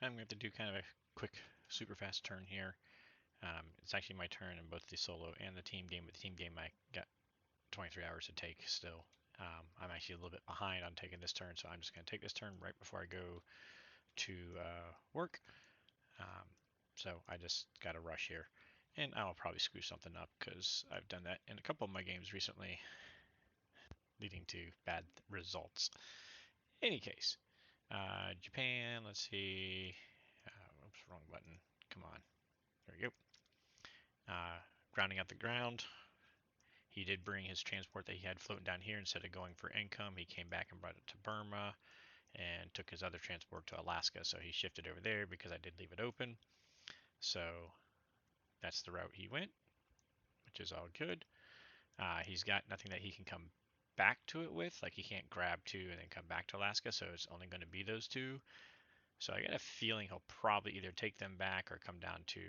I'm going to do kind of a quick, super fast turn here. It's actually my turn in both the solo and the team game, but the team game I got 23 hours to take still. I'm actually a little bit behind on taking this turn, so I'm just going to take this turn right before I go to work. So I just got to rush here. And I'll probably screw something up because I've done that in a couple of my games recently, leading to bad results. Any case, Japan, let's see. Oops, wrong button. Come on. There we go. Grounding out the ground. He did bring his transport that he had floating down here. Instead of going for income, he came back and brought it to Burma and took his other transport to Alaska. So he shifted over there because I did leave it open. So that's the route he went, which is all good. He's got nothing that he can come back to it with. Like he can't grab two and then come back to Alaska. So it's only going to be those two. So I got a feeling he'll probably either take them back or come down to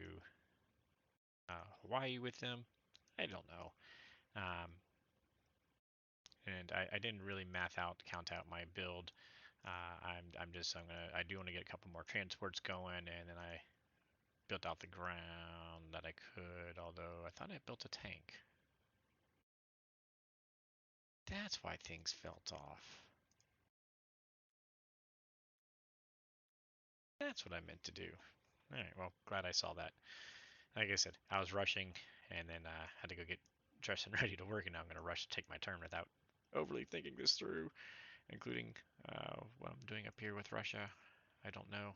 Hawaii with them. I don't know. And I didn't really count out my build. I do want to get a couple more transports going, and then I built out the ground that I could. Although I thought I built a tank. That's why things felt off. That's what I meant to do. All right, well, glad I saw that. Like I said, I was rushing, and then had to go get dressed and ready to work, and now I'm going to rush to take my turn without overly thinking this through, including what I'm doing up here with Russia. I don't know.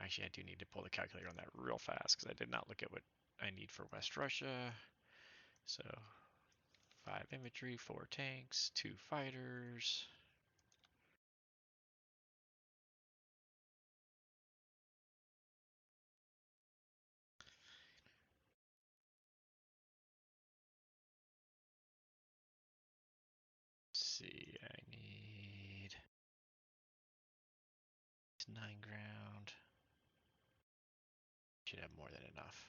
Actually, I do need to pull the calculator on that real fast because I did not look at what I need for West Russia. So 5 infantry, 4 tanks, 2 fighters. Let's see, I need 9 ground. Should have more than enough.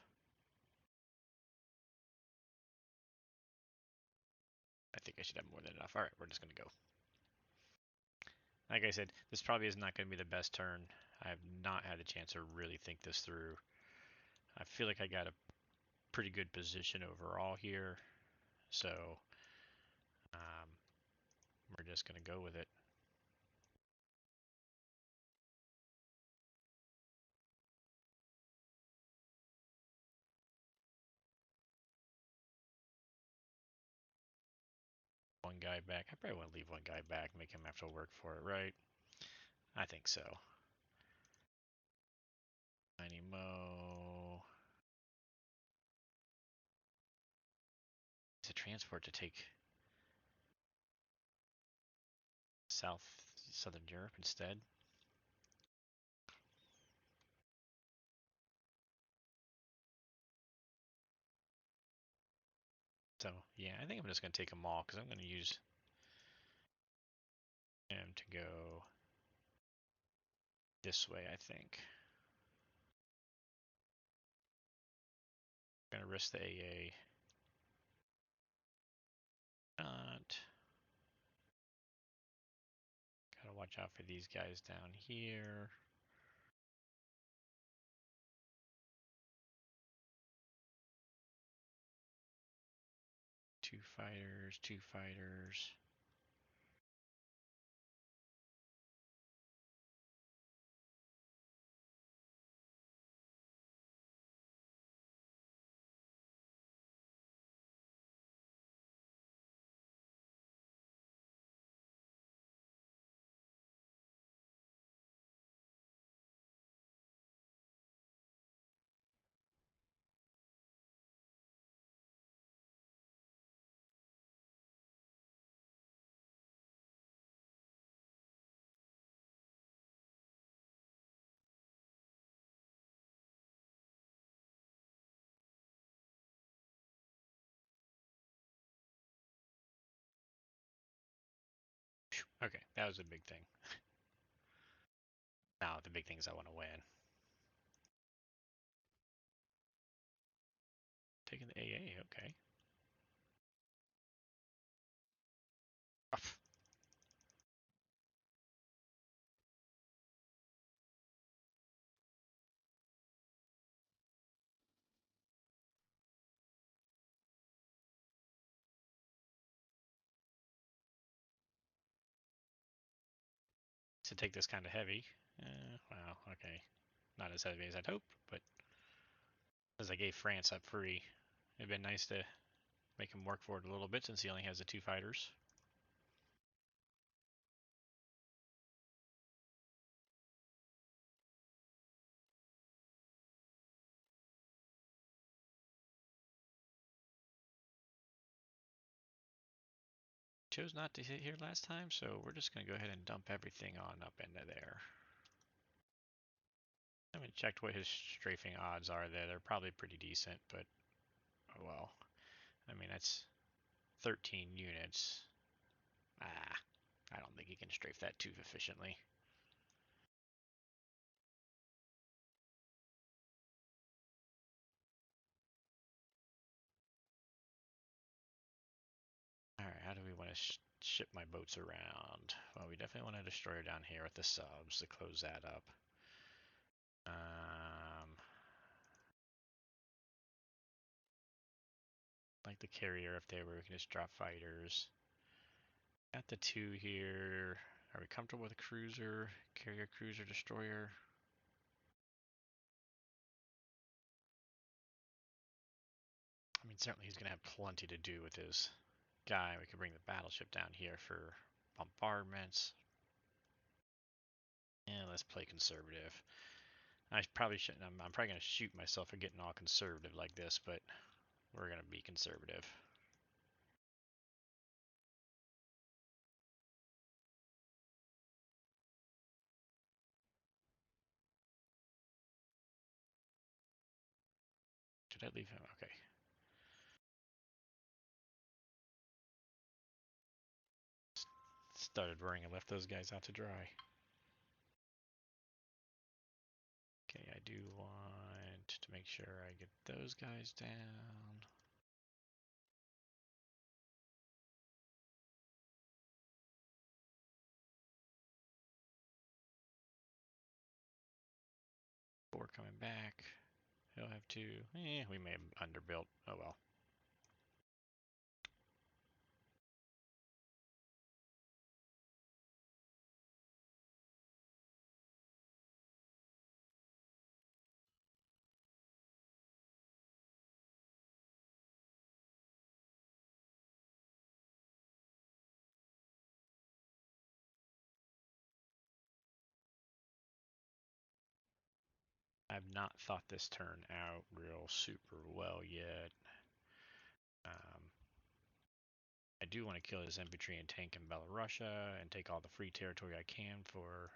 I think I should have more than enough. Alright, we're just going to go. Like I said, this probably is not going to be the best turn. I have not had the chance to really think this through. I feel like I got a pretty good position overall here. So we're just going to go with it. One guy back. I probably want to leave one guy back, make him have to work for it, right? I think so. Tiny Mo. It's a transport to take southern Europe instead. So yeah, I think I'm just gonna take them all because I'm gonna use him to go this way. I think I'm gonna risk the AA. Not. Gotta watch out for these guys down here. Two fighters, 2 fighters. Okay, that was a big thing. Now the big thing is I want to win. Taking the AA, okay. to take this kind of heavy. Wow, okay. Not as heavy as I'd hoped, but as I gave France up free, it'd been nice to make him work for it a little bit since he only has the 2 fighters. Chose not to hit here last time, so we're just going to go ahead and dump everything on up into there. I haven't checked what his strafing odds are there. They're probably pretty decent, but oh well. I mean, that's 13 units. Ah, I don't think he can strafe that too efficiently. Alright, how do we want to ship my boats around? Well, we definitely want a destroyer down here with the subs to close that up. Like the carrier up there where we can just drop fighters. Got the 2 here. Are we comfortable with a cruiser, carrier, cruiser, destroyer? I mean, certainly he's going to have plenty to do with his guy. We could bring the battleship down here for bombardments. Yeah, let's play conservative. I probably shouldn't. I'm probably going to shoot myself for getting all conservative like this, but we're going to be conservative. Should I leave him? Okay. Started worrying and left those guys out to dry. Okay, I do want to make sure I get those guys down. Four coming back. He'll have 2. We may have underbuilt. Oh well. I've not thought this turn out real super well yet. I do want to kill his infantry and tank in Belarusia and take all the free territory I can for.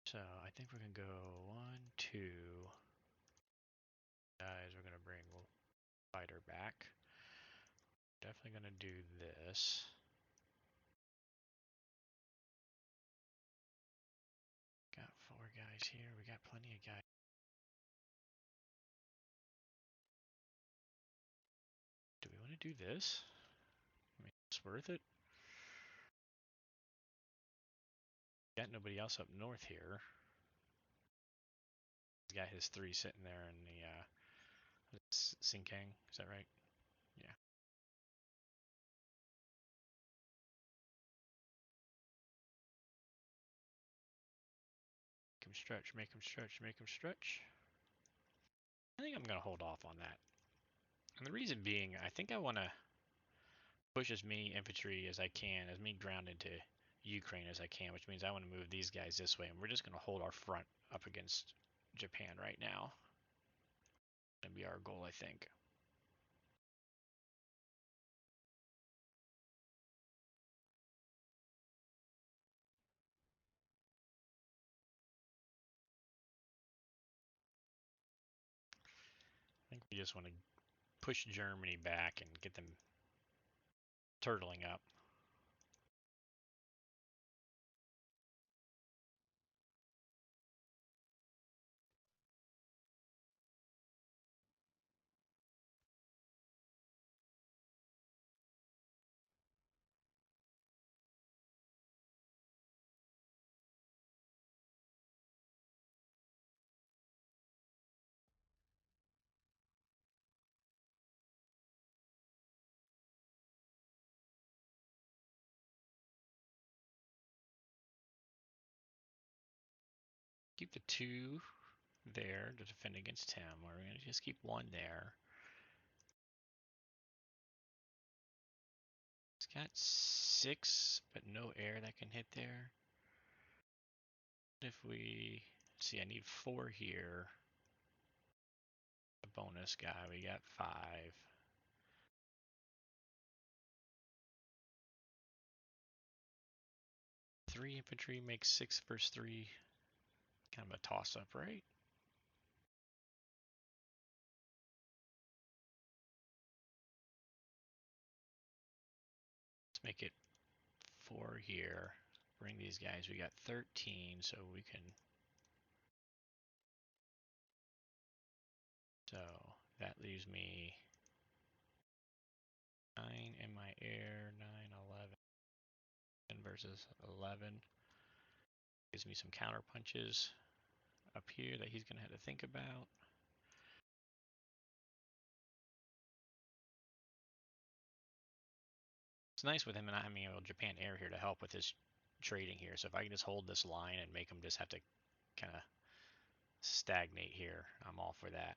So I think we're gonna go 1, 2. Guys, we're gonna bring fighter back. Definitely gonna do this. Got 4 guys here. We got plenty of guys. Do we want to do this? I mean, it's worth it. Got nobody else up north here. He's got his 3 sitting there in the Sinkang. Is that right? Yeah. Make him stretch. Make him stretch. Make him stretch. I think I'm gonna hold off on that. And the reason being, I think I want to push as many infantry as I can, as many ground into Ukraine as I can, which means I want to move these guys this way, and we're just going to hold our front up against Japan right now. That'd be our goal, I think. I think we just want to push Germany back and get them turtling up. keep the 2 there to defend against him, or we're going to just keep 1 there. It's got 6, but no air that can hit there. If we, let's see, I need 4 here. A bonus guy, we got 5. 3 infantry makes 6 versus 3. Kind of a toss-up, right? Let's make it 4 here. Bring these guys. We got 13, so we can. So that leaves me 9 in my air, 9, 11. 10 versus 11. Gives me some counter punches up here that he's going to have to think about. It's nice with him not having Japan Air here to help with his trading here. So if I can just hold this line and make him just have to kind of stagnate here, I'm all for that.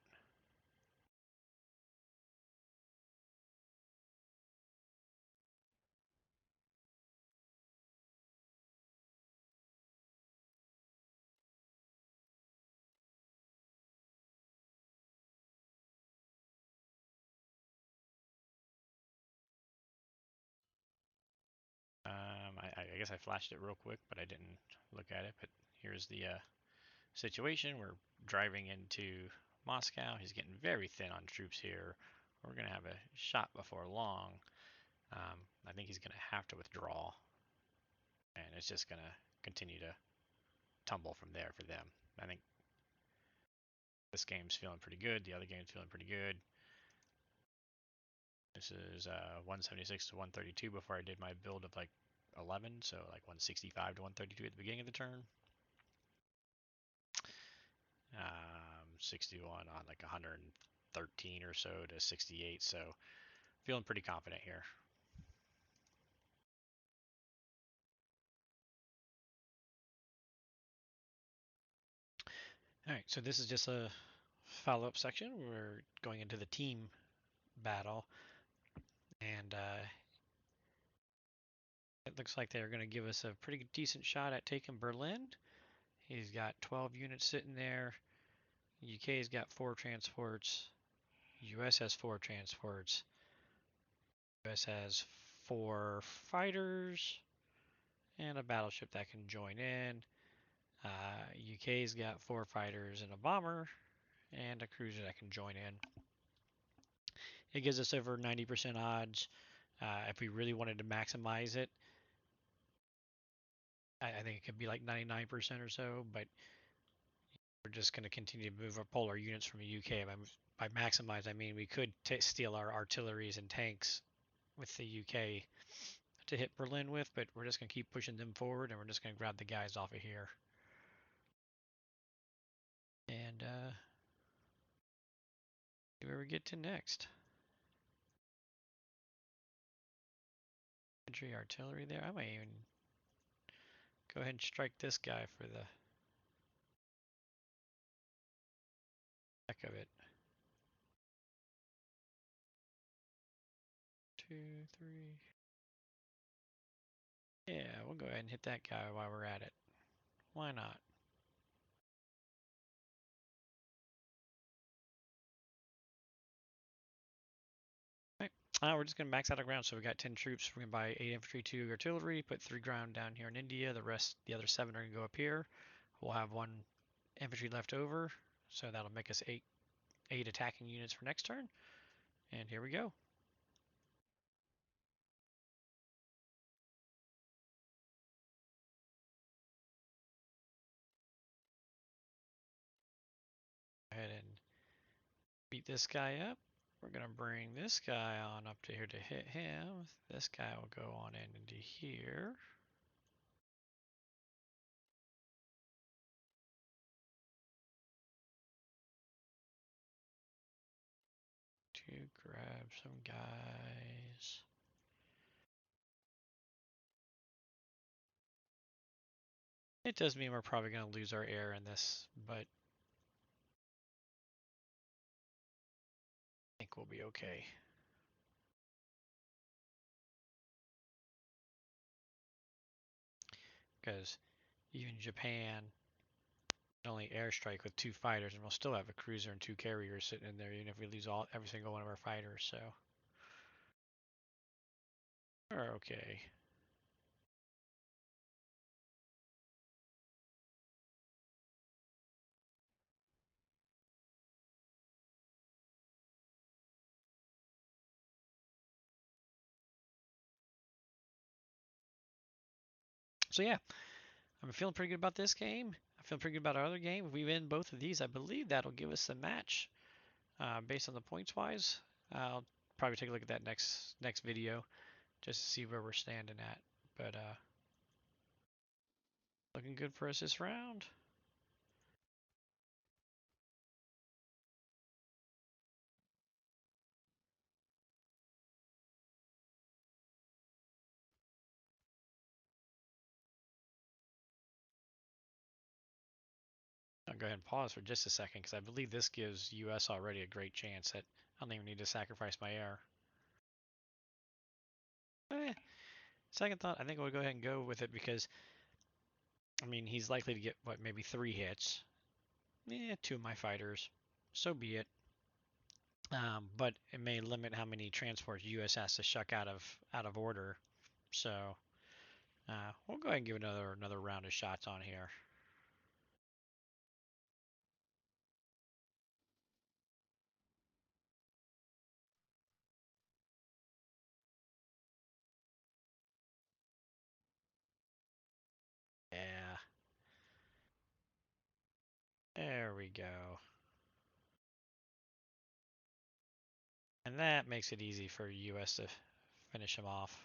I guess I flashed it real quick, but I didn't look at it. But here's the situation. We're driving into Moscow. He's getting very thin on troops here. We're going to have a shot before long. I think he's going to have to withdraw. And it's just going to continue to tumble from there for them. I think this game's feeling pretty good. The other game's feeling pretty good. This is 176 to 132 before I did my build of like 11, so like 165 to 132 at the beginning of the turn. 61 on like 113 or so to 68, so feeling pretty confident here. All right, so this is just a follow-up section. We're going into the team battle, and it looks like they're going to give us a pretty decent shot at taking Berlin. He's got 12 units sitting there. UK's got 4 transports. US has 4 transports. US has 4 fighters and a battleship that can join in. UK's got 4 fighters and a bomber and a cruiser that can join in. It gives us over 90% odds. If we really wanted to maximize it, I think it could be like 99% or so, but we're just going to continue to move our polar units from the UK. By maximize, I mean we could steal our artilleries and tanks with the UK to hit Berlin with, but we're just going to keep pushing them forward, and we're just going to grab the guys off of here. And see where we get to next. Infantry artillery there. I might even go ahead and strike this guy for the heck of it. 2, 3. Yeah, we'll go ahead and hit that guy while we're at it. Why not? We're just going to max out our ground. So we got 10 troops. We're going to buy 8 infantry, 2 artillery, put 3 ground down here in India. The other 7 are going to go up here. We'll have 1 infantry left over. So that'll make us 8 attacking units for next turn. And here we go. Go ahead and beat this guy up. We're going to bring this guy on up to here to hit him. This guy will go on into here. To grab some guys. It does mean we're probably going to lose our air in this, but I think we'll be okay. Because even Japan can only airstrike with 2 fighters, and we'll still have a cruiser and 2 carriers sitting in there, even if we lose every single one of our fighters. So we're okay. So yeah, I'm feeling pretty good about this game. I feel pretty good about our other game. If we win both of these, I believe that'll give us the match based on the points wise. I'll probably take a look at that next video just to see where we're standing at. But looking good for us this round. I'll go ahead and pause for just a second because I believe this gives US already a great chance that I don't even need to sacrifice my air. Eh, second thought, I think we'll go ahead and go with it because, I mean, he's likely to get, what, maybe 3 hits. 2 of my fighters. So be it. But it may limit how many transports US has to shuck out of order. So we'll go ahead and give another round of shots on here. Yeah. There we go. And that makes it easy for US to finish him off.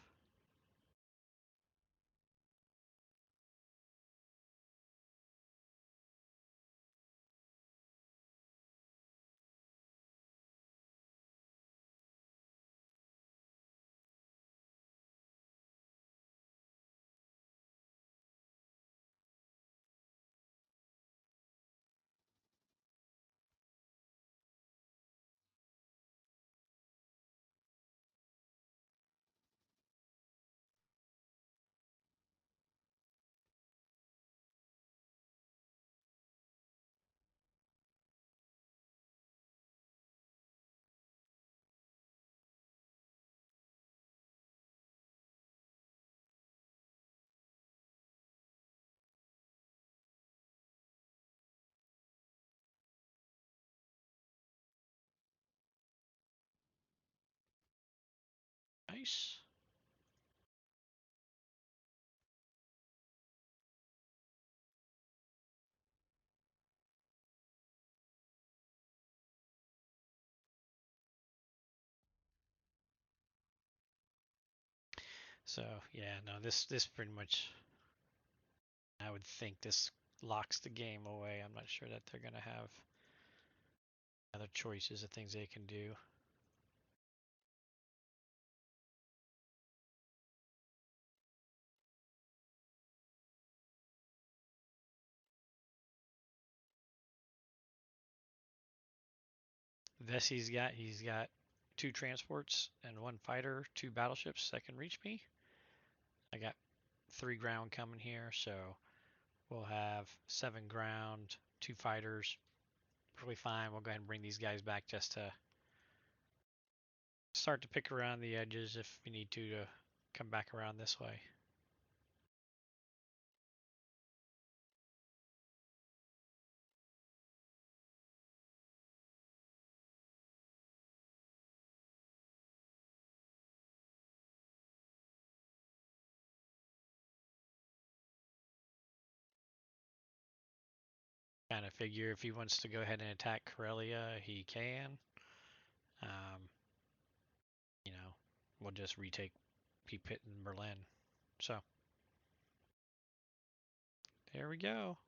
Nice. So yeah, no, this pretty much, I would think this locks the game away. I'm not sure that they're gonna have other choices of things they can do. This he's got 2 transports and 1 fighter, 2 battleships that can reach me. I got 3 ground coming here, so we'll have 7 ground, 2 fighters. Perfectly fine. We'll go ahead and bring these guys back just to start to pick around the edges if we need to come back around this way. Kind of figure if he wants to go ahead and attack Karelia, he can. Um, you know, we'll just retake Pitt and Berlin. So there we go.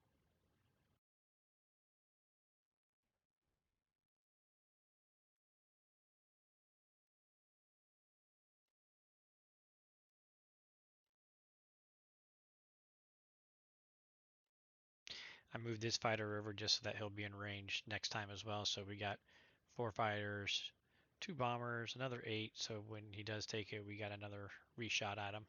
I moved this fighter over just so that he'll be in range next time as well. So we got 4 fighters, 2 bombers, another 8. So when he does take it, we got another reshot at him.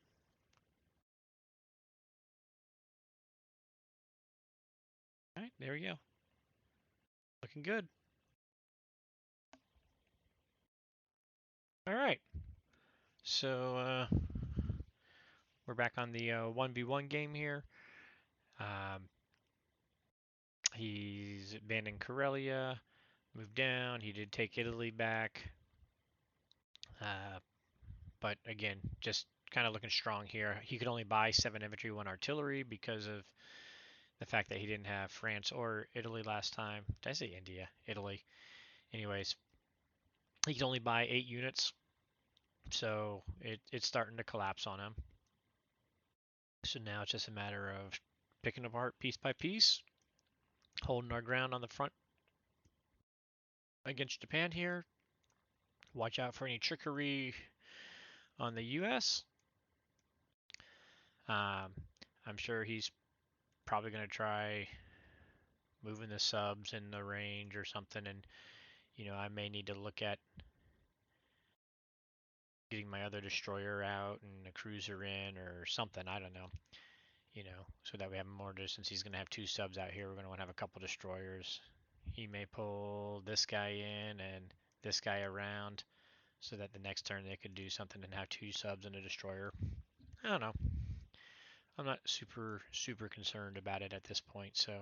All right, there we go. Looking good. All right. So we're back on the 1v1 game here. Um, he's abandoned Karelia, moved down. He did take Italy back. But again, just kind of looking strong here. He could only buy 7 infantry, 1 artillery because of the fact that he didn't have France or Italy last time. Did I say India? Italy. Anyways, he could only buy 8 units, so it's starting to collapse on him. So now it's just a matter of picking apart piece by piece, holding our ground on the front against Japan here. Watch out for any trickery on the U.S. I'm sure he's probably going to try moving the subs in the range or something, and I may need to look at getting my other destroyer out and a cruiser in or something. I don't know. So that we have more distance. He's going to have 2 subs out here. We're going to want to have a couple destroyers. He may pull this guy in and this guy around so that the next turn they could do something and have 2 subs and a destroyer. I don't know. I'm not super concerned about it at this point, so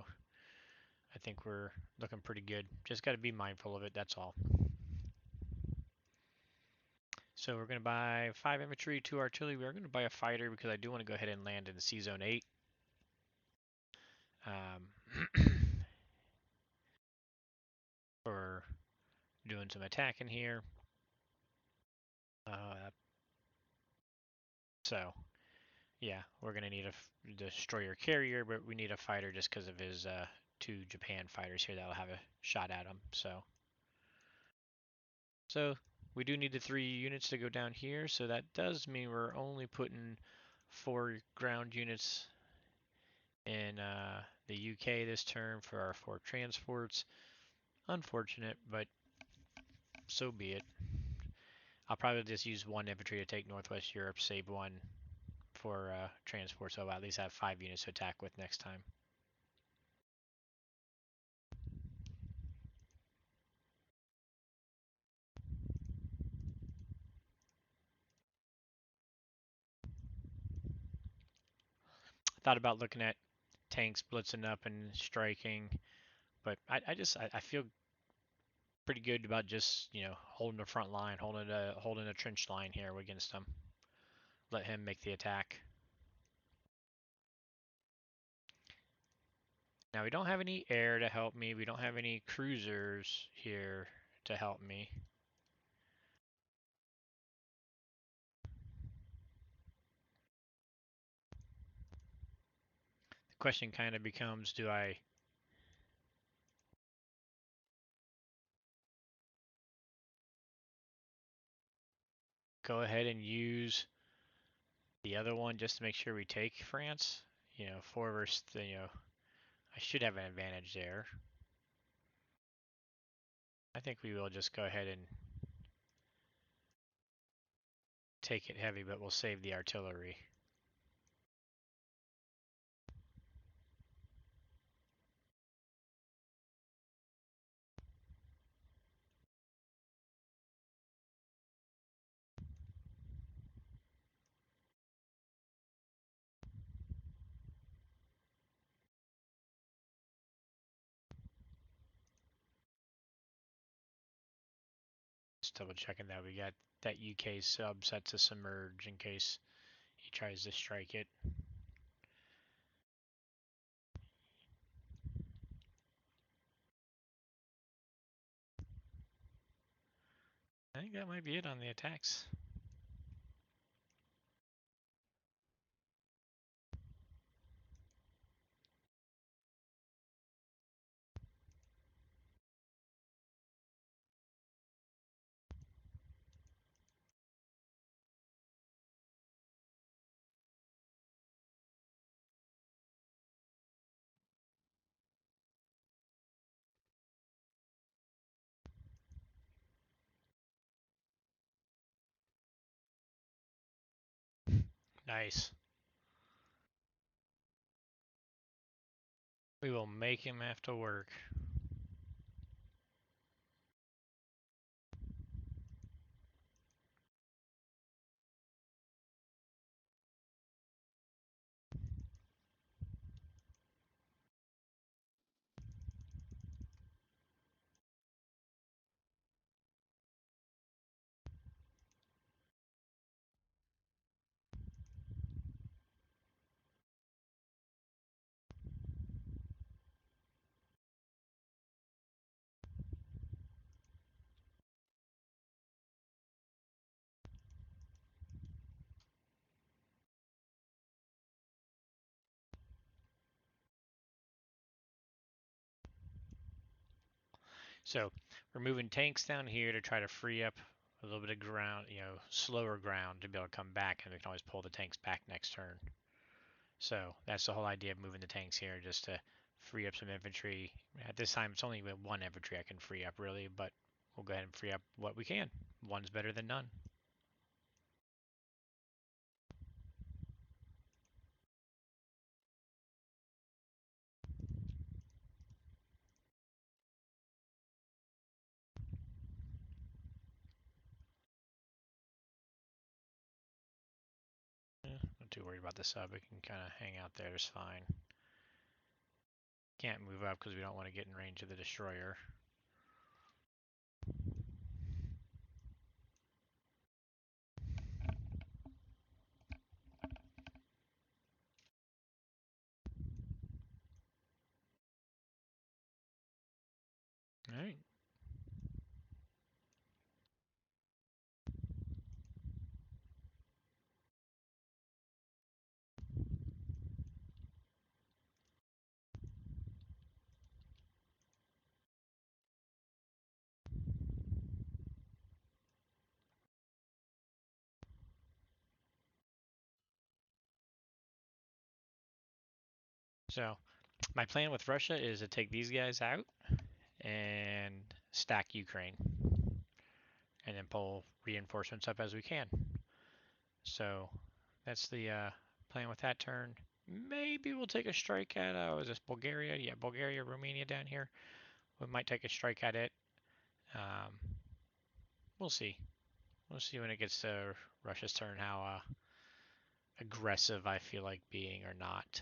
I think we're looking pretty good. Just got to be mindful of it, that's all. So we're going to buy 5 infantry, 2 artillery. We are going to buy a fighter because I do want to go ahead and land in the Sea Zone 8. For doing some attacking here. So, yeah, we're going to need a destroyer carrier, but we need a fighter just because of his 2 Japan fighters here that'll have a shot at him. So we do need the 3 units to go down here, so that does mean we're only putting 4 ground units in the UK this turn for our 4 transports. Unfortunate, but so be it. I'll probably just use 1 infantry to take Northwest Europe, save 1 for transport, so I'll at least have 5 units to attack with next time. Thought about looking at tanks blitzing up and striking, but I feel pretty good about just holding the front line, holding a trench line here against him. Let him make the attack. Now we don't have any air to help me. We don't have any cruisers here to help me. The question kind of becomes, do I go ahead and use the other one just to make sure we take France? 4 versus, I should have an advantage there. I think we will just go ahead and take it heavy, but we'll save the artillery. Just double checking that we got that UK sub set to submerge in case he tries to strike it. I think that might be it on the attacks. Nice. We will make him have to work. So we're moving tanks down here to try to free up a little bit of ground, slower ground to be able to come back, and we can always pull the tanks back next turn. So that's the whole idea of moving the tanks here, just to free up some infantry. At this time, it's only one infantry I can free up, really, but we'll go ahead and free up what we can. One's better than none. Not too worried about the sub. We can kind of hang out there just fine. Can't move up because we don't want to get in range of the destroyer. All right. So my plan with Russia is to take these guys out and stack Ukraine, and then pull reinforcements up as we can. So that's the plan with that turn. Maybe we'll take a strike at, is this Bulgaria? Yeah, Bulgaria, Romania down here. We might take a strike at it. Um, we'll see. We'll see when it gets to Russia's turn how aggressive I feel like being or not.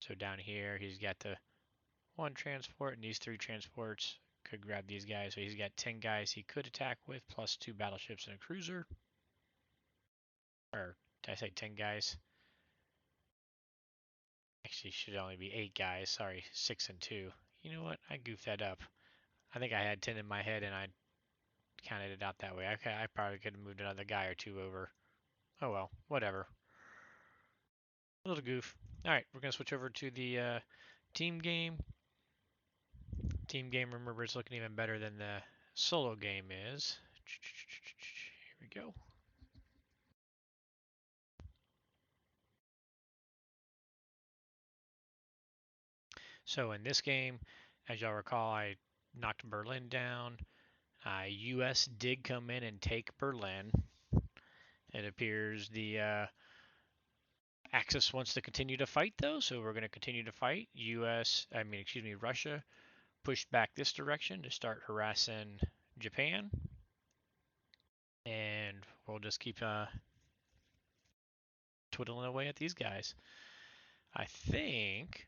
So down here, he's got the one transport, and these three transports could grab these guys. So he's got 10 guys he could attack with, plus 2 battleships and a cruiser. Or did I say 10 guys? Actually, should only be 8 guys. Sorry, 6 and 2. You know what? I goofed that up. I think I had 10 in my head and I counted it out that way. Okay, I probably could have moved another guy or two over. Oh well, whatever. A little goof. Alright, we're going to switch over to the team game. Team game, remember, is looking even better than the solo game is. Here we go. So in this game, as y'all recall, I knocked Berlin down. U.S. did come in and take Berlin. It appears the Axis wants to continue to fight, though, so we're going to continue to fight. Russia pushed back this direction to start harassing Japan, and we'll just keep twiddling away at these guys. I think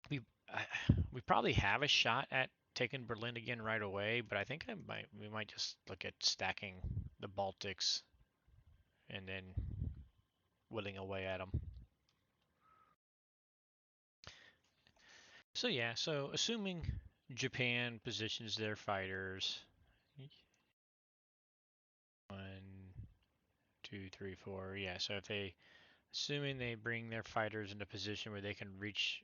we we probably have a shot at taking Berlin again right away, but I think we might just look at stacking the Baltics and then whittling away at them. So yeah, so assuming Japan positions their fighters, 1, 2, 3, 4. Yeah, so if they, assuming they bring their fighters into position where they can reach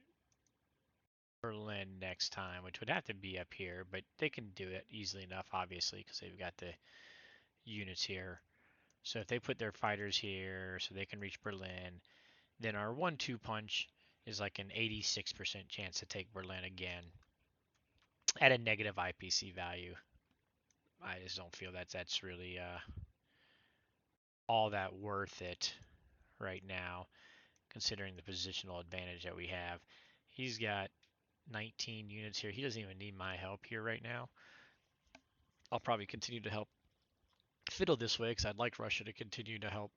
Berlin next time, which would have to be up here, but they can do it easily enough, obviously, because they've got the units here. So if they put their fighters here so they can reach Berlin, then our 1-2 punch is like an 86% chance to take Berlin again at a negative IPC value. I just don't feel that that's really all that worth it right now, considering the positional advantage that we have. He's got 19 units here. He doesn't even need my help here right now. I'll probably continue to help fiddle this way because I'd like Russia to continue to help,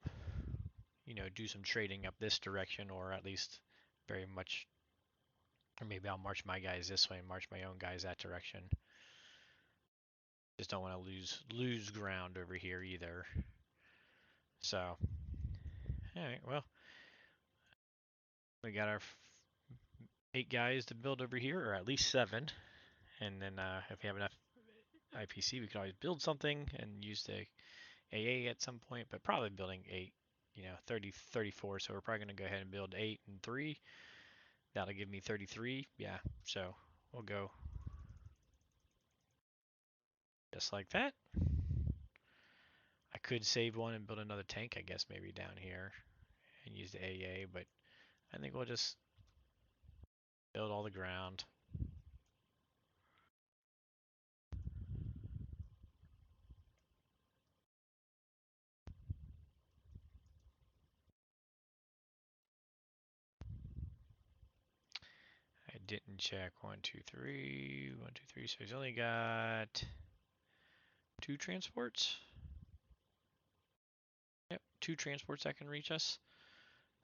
do some trading up this direction, or at least very much, or maybe I'll march my guys this way and march my own guys that direction. Just don't want to lose ground over here either. So, all right, well, we got our 8 guys to build over here, or at least 7. And then if we have enough IPC, we can always build something and use the AA at some point, but probably building 8, 30, 34. So we're probably going to go ahead and build 8 and 3. That'll give me 33. Yeah, so we'll go just like that. I could save one and build another tank, I guess, maybe down here and use the AA, but I think we'll just build all the ground. I didn't check 1, 2, 3, 1, 2, 3. So he's only got 2 transports. Yep, 2 transports that can reach us.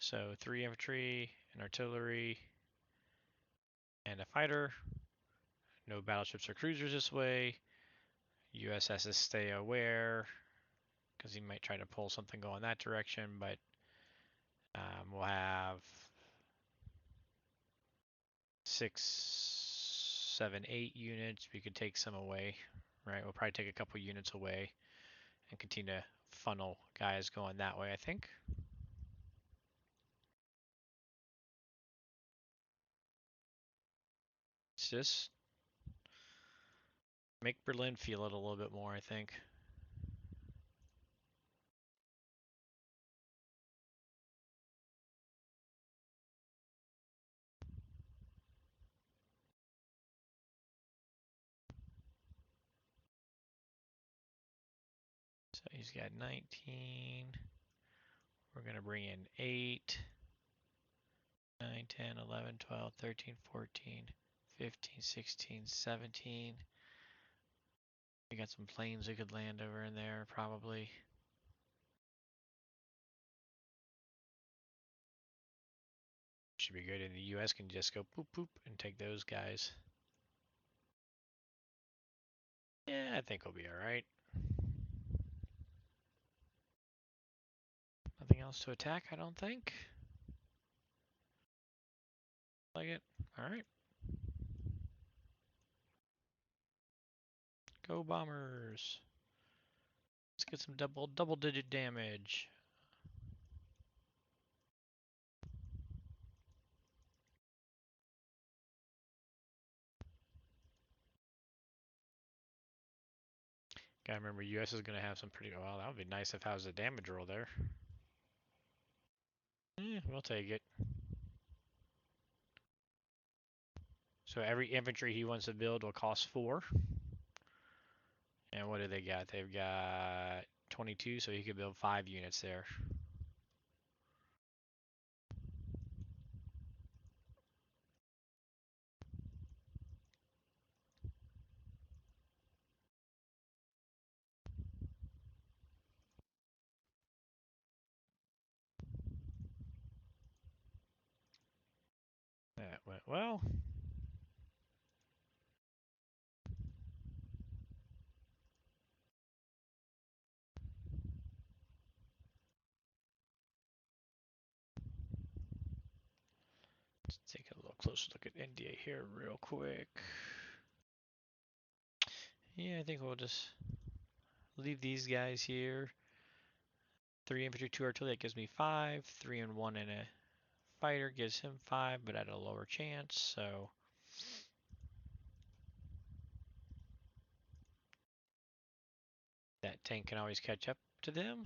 So 3 infantry, an artillery, and a fighter. No battleships or cruisers this way. USSs stay aware because he might try to pull something going that direction, but we'll have 6, 7, 8 units. We could take some away, right? We'll probably take a couple units away and continue to funnel guys going that way, I think. It's just make Berlin feel it a little bit more, I think. So he's got 19. We're going to bring in 8, 9, 10, 11, 12, 13, 14, 15, 16, 17. We got some planes we could land over in there, probably. Should be good, and the US can just go poop poop and take those guys. Yeah, I think we'll be alright. Nothing else to attack, I don't think. Like it. Alright. Go bombers. Let's get some double digit damage. Gotta remember, US is gonna have some pretty. Well, that would be nice if I was a damage roll there. We'll take it. So every infantry he wants to build will cost 4. And what do they got? They've got 22, so he could build 5 units there. That went well. Let's take a little closer look at India here real quick. Yeah, I think we'll just leave these guys here. 3 infantry, 2 artillery, that gives me 5. 3 and 1 in a fighter gives him 5, but at a lower chance, so... That tank can always catch up to them.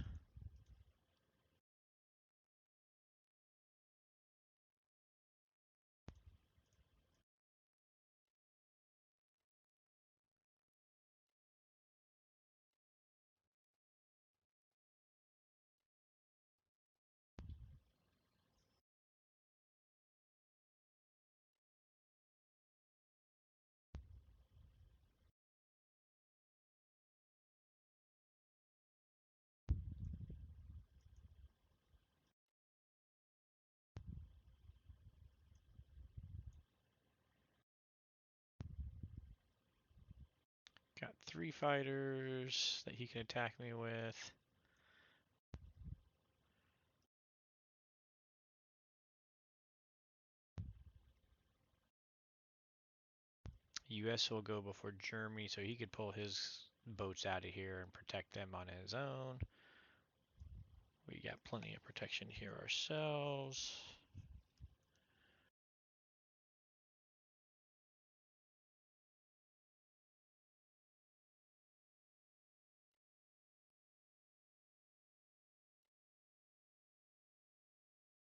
3 fighters that he can attack me with. US will go before Germany, so he could pull his boats out of here and protect them on his own. We got plenty of protection here ourselves.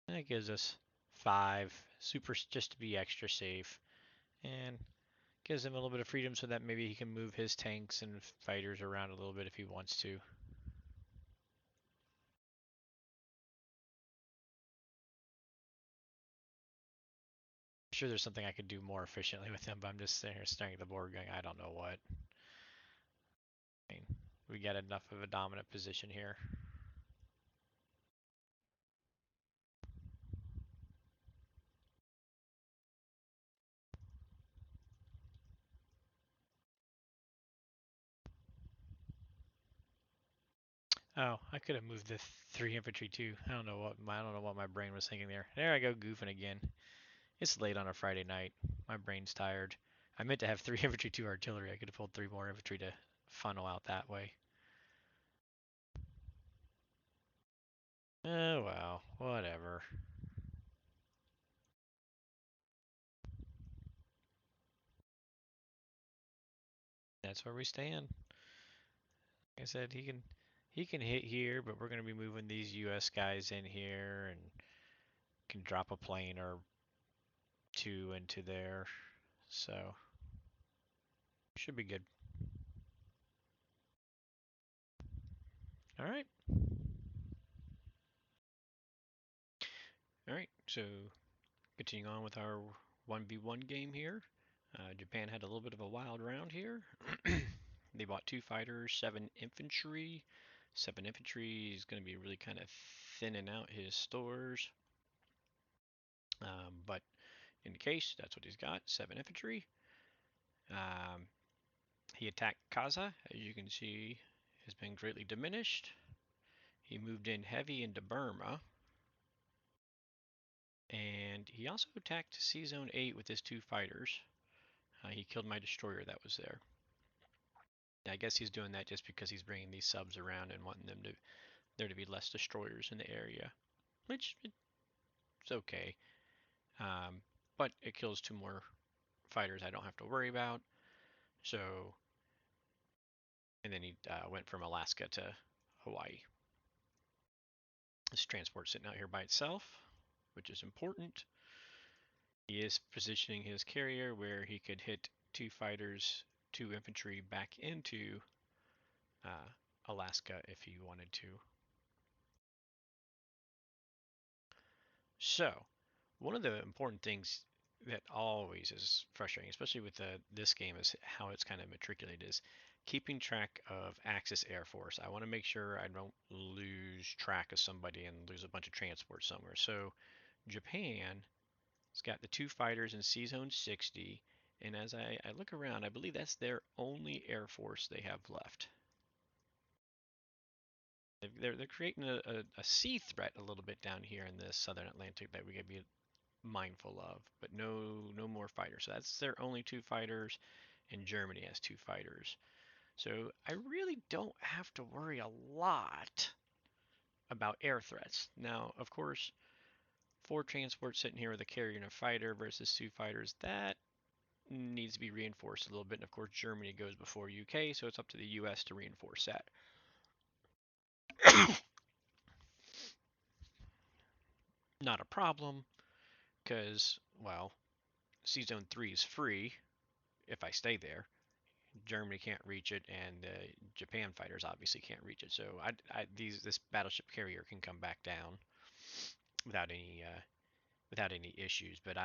That gives us 5 supers just to be extra safe, and gives him a little bit of freedom so that maybe he can move his tanks and fighters around a little bit if he wants to. I'm sure there's something I could do more efficiently with him, but I'm just sitting here staring at the board going, I don't know what. I mean, we got enough of a dominant position here. Oh, I could have moved the 3 infantry too. I don't know what my brain was thinking there. There I go goofing again. It's late on a Friday night. My brain's tired. I meant to have 3 infantry, 2 artillery. I could have pulled 3 more infantry to funnel out that way. Oh well, whatever. That's where we stand. Like I said, he can hit here, but we're gonna be moving these US guys in here and can drop a plane or 2 into there. So should be good. Alright. Alright, so continuing on with our 1v1 game here. Japan had a little bit of a wild round here. They bought 2 fighters, 7 infantry. 7 infantry is going to be really kind of thinning out his stores. But in the case, that's what he's got, 7 infantry. He attacked Kaza, as you can see, has been greatly diminished. He moved in heavy into Burma. And he also attacked Sea Zone 8 with his 2 fighters. He killed my destroyer that was there. I guess he's doing that just because he's bringing these subs around and wanting them to there to be less destroyers in the area, which it's okay. But it kills 2 more fighters I don't have to worry about. So, and then he went from Alaska to Hawaii. This transport's sitting out here by itself, which is important. He is positioning his carrier where he could hit 2 fighters, 2 infantry back into Alaska if he wanted to. So, one of the important things that always is frustrating, especially with this game, is how it's kind of matriculated, is keeping track of Axis Air Force. I want to make sure I don't lose track of somebody and lose a bunch of transport somewhere. So Japan has got the 2 fighters in Sea Zone 60, and as I look around, I believe that's their only Air Force they have left. They're creating a sea threat a little bit down here in the southern Atlantic that we gotta be mindful of, but no more fighters. So that's their only 2 fighters, and Germany has 2 fighters. So I really don't have to worry a lot about air threats. Now, of course, 4 transports sitting here with a carrier and a fighter versus 2 fighters, that needs to be reinforced a little bit. And of course, Germany goes before UK, so it's up to the US to reinforce that. Not a problem, because, well, Sea Zone 3 is free if I stay there. Germany can't reach it, and Japan fighters obviously can't reach it. So this battleship carrier can come back down without any issues. But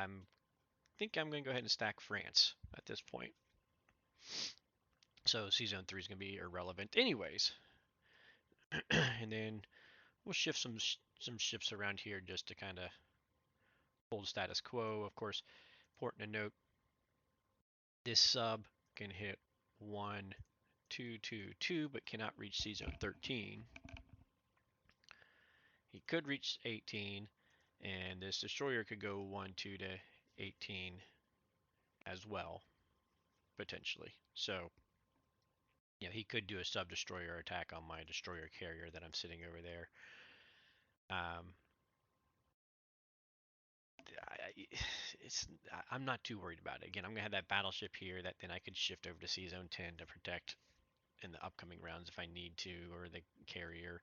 think I'm going to go ahead and stack France at this point. So Sea Zone 3 is going to be irrelevant, anyways. And then we'll shift some shifts around here just to kind of hold status quo. Of course, important to note, this sub can hit 1 222, but cannot reach sea zone 13. He could reach 18, and this destroyer could go 1-2 to 18 as well, potentially. So, yeah, he could do a sub-destroyer attack on my destroyer carrier that I'm sitting over there. I'm not too worried about it. Again, I'm gonna have that battleship here that then I could shift over to Sea Zone 10 to protect in the upcoming rounds if I need to, or the carrier.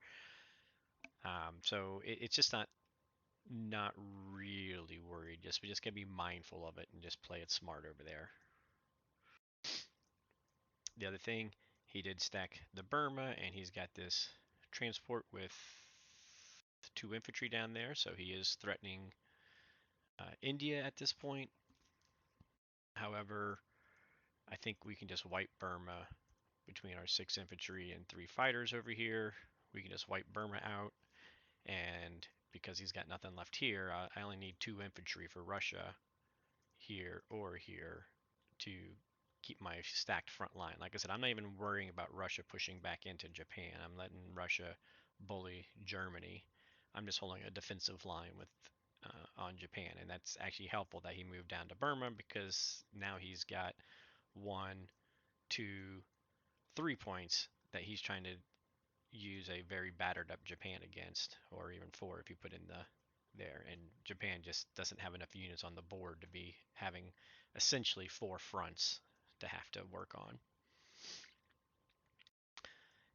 So it's just not really worried. We just gotta be mindful of it and just play it smart over there. The other thing, he did stack the Burma, and he's got this transport with 2 infantry down there, so he is threatening India at this point. However, I think we can just wipe Burma between our 6 infantry and 3 fighters over here. We can just wipe Burma out, and because he's got nothing left here, I only need 2 infantry for Russia here or here to keep my stacked front line. Like I said, I'm not even worrying about Russia pushing back into Japan. I'm letting Russia bully Germany. I'm just holding a defensive line with on Japan, and that's actually helpful that he moved down to Burma, because now he's got 1, 2, 3 points that he's trying to use a very battered up Japan against, or even 4 if you put in the there. And Japan just doesn't have enough units on the board to be having essentially 4 fronts to have to work on.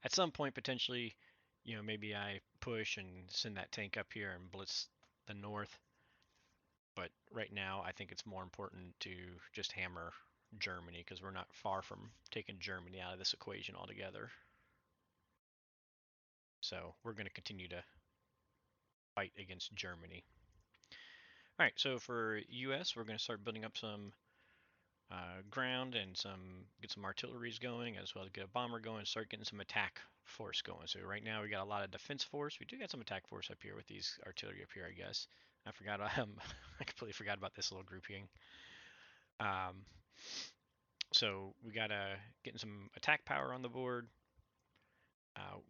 At some point, potentially, maybe I push and send that tank up here and blitz the north. But right now, I think it's more important to just hammer Germany, because we're not far from taking Germany out of this equation altogether. So we're going to continue to fight against Germany. All right, so for US, we're going to start building up some ground and get some artilleries going, as well as get a bomber going, start getting some attack force going. So right now we got a lot of defense force. We do got some attack force up here with these artillery up here, I guess. I forgot. I completely forgot about this little grouping. So we gotta getting some attack power on the board.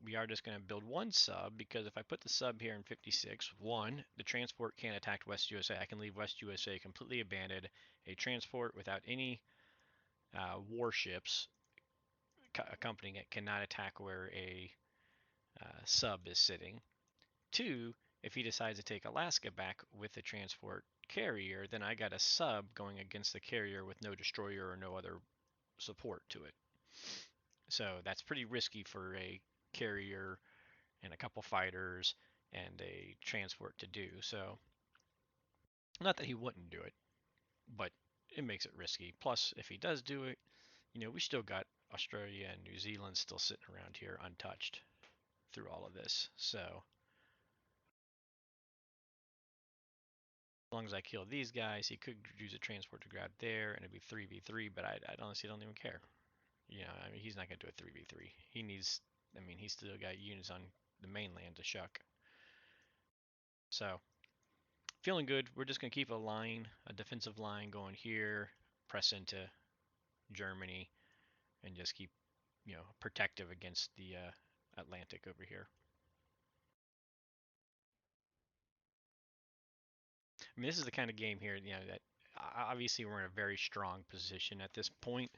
We are just going to build 1 sub, because if I put the sub here in 56, 1, the transport can't attack West USA. I can leave West USA completely abandoned. A transport without any warships accompanying it cannot attack where a sub is sitting. 2, if he decides to take Alaska back with the transport carrier, then I got a sub going against the carrier with no destroyer or no other support to it. So that's pretty risky for a carrier and a couple fighters and a transport to do. So, not that he wouldn't do it, but it makes it risky. Plus, if he does do it, we still got Australia and New Zealand still sitting around here untouched through all of this. So, as long as I kill these guys, he could use a transport to grab there, and it'd be 3v3, but I honestly don't even care. He's not going to do a 3v3. He's still got units on the mainland to shuck. So, feeling good. We're just going to keep a defensive line going here, press into Germany, and just keep, protective against the Atlantic over here. This is the kind of game here, that obviously we're in a very strong position at this point,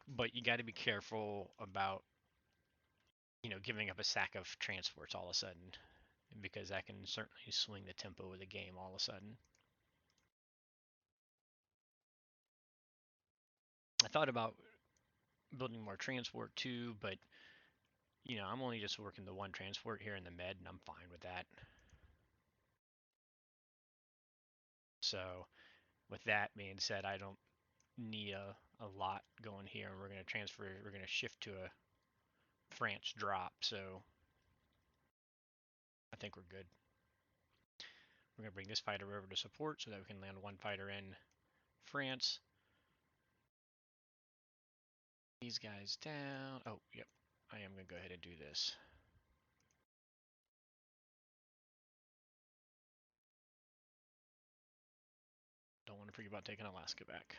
but you got to be careful about, giving up a sack of transports all of a sudden, because that can certainly swing the tempo of the game all of a sudden. I thought about building more transport too, but I'm only just working the 1 transport here in the med, and I'm fine with that. So, with that being said, I don't need a lot going here. We're going to shift to a France drop, so I think we're good. We're going to bring this fighter over to support so that we can land 1 fighter in France. These guys down. Oh, yep. I am going to go ahead and do this. Don't want to forget about taking Alaska back.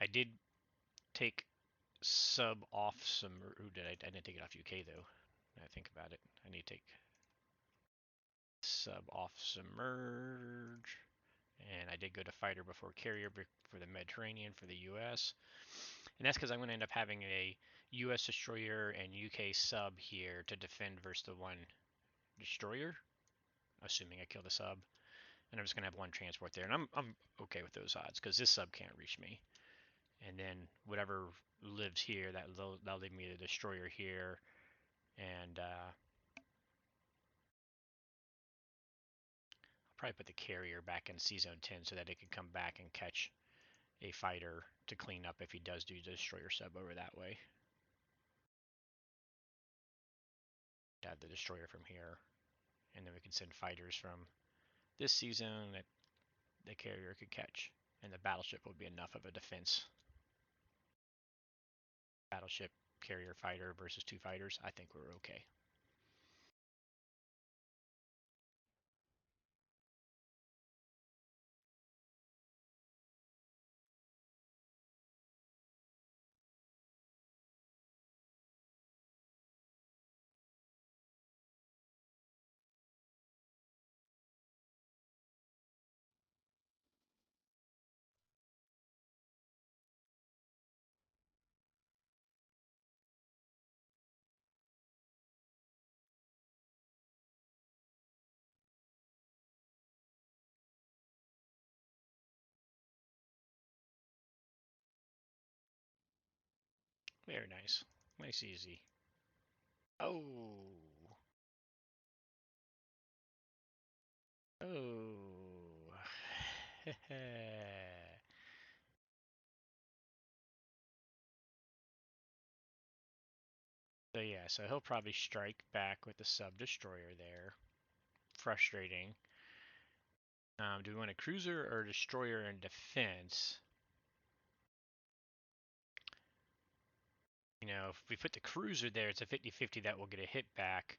I did take sub off some. Ooh, I didn't take it off UK though. Now I think about it. I need to take sub off submerge. And I did go to fighter before carrier for the Mediterranean for the US. And that's because I'm going to end up having a US destroyer and UK sub here to defend versus the one destroyer, assuming I kill the sub. And I'm just going to have one transport there. And I'm okay with those odds because this sub can't reach me. And then whatever lives here, that'll leave me the destroyer here. And I'll probably put the carrier back in C zone 10 so that it can come back and catch a fighter to clean up if he does do the destroyer sub over that way. Add the destroyer from here, and then we can send fighters from this season that the carrier could catch, and the battleship would be enough of a defense. Battleship, carrier, fighter versus two fighters, I think we're okay. Very nice. Nice, easy. Oh. Oh. So yeah, so he'll probably strike back with the sub-destroyer there. Frustrating. Do we want a cruiser or a destroyer in defense? You know, if we put the cruiser there, it's a 50-50 that we'll get a hit back,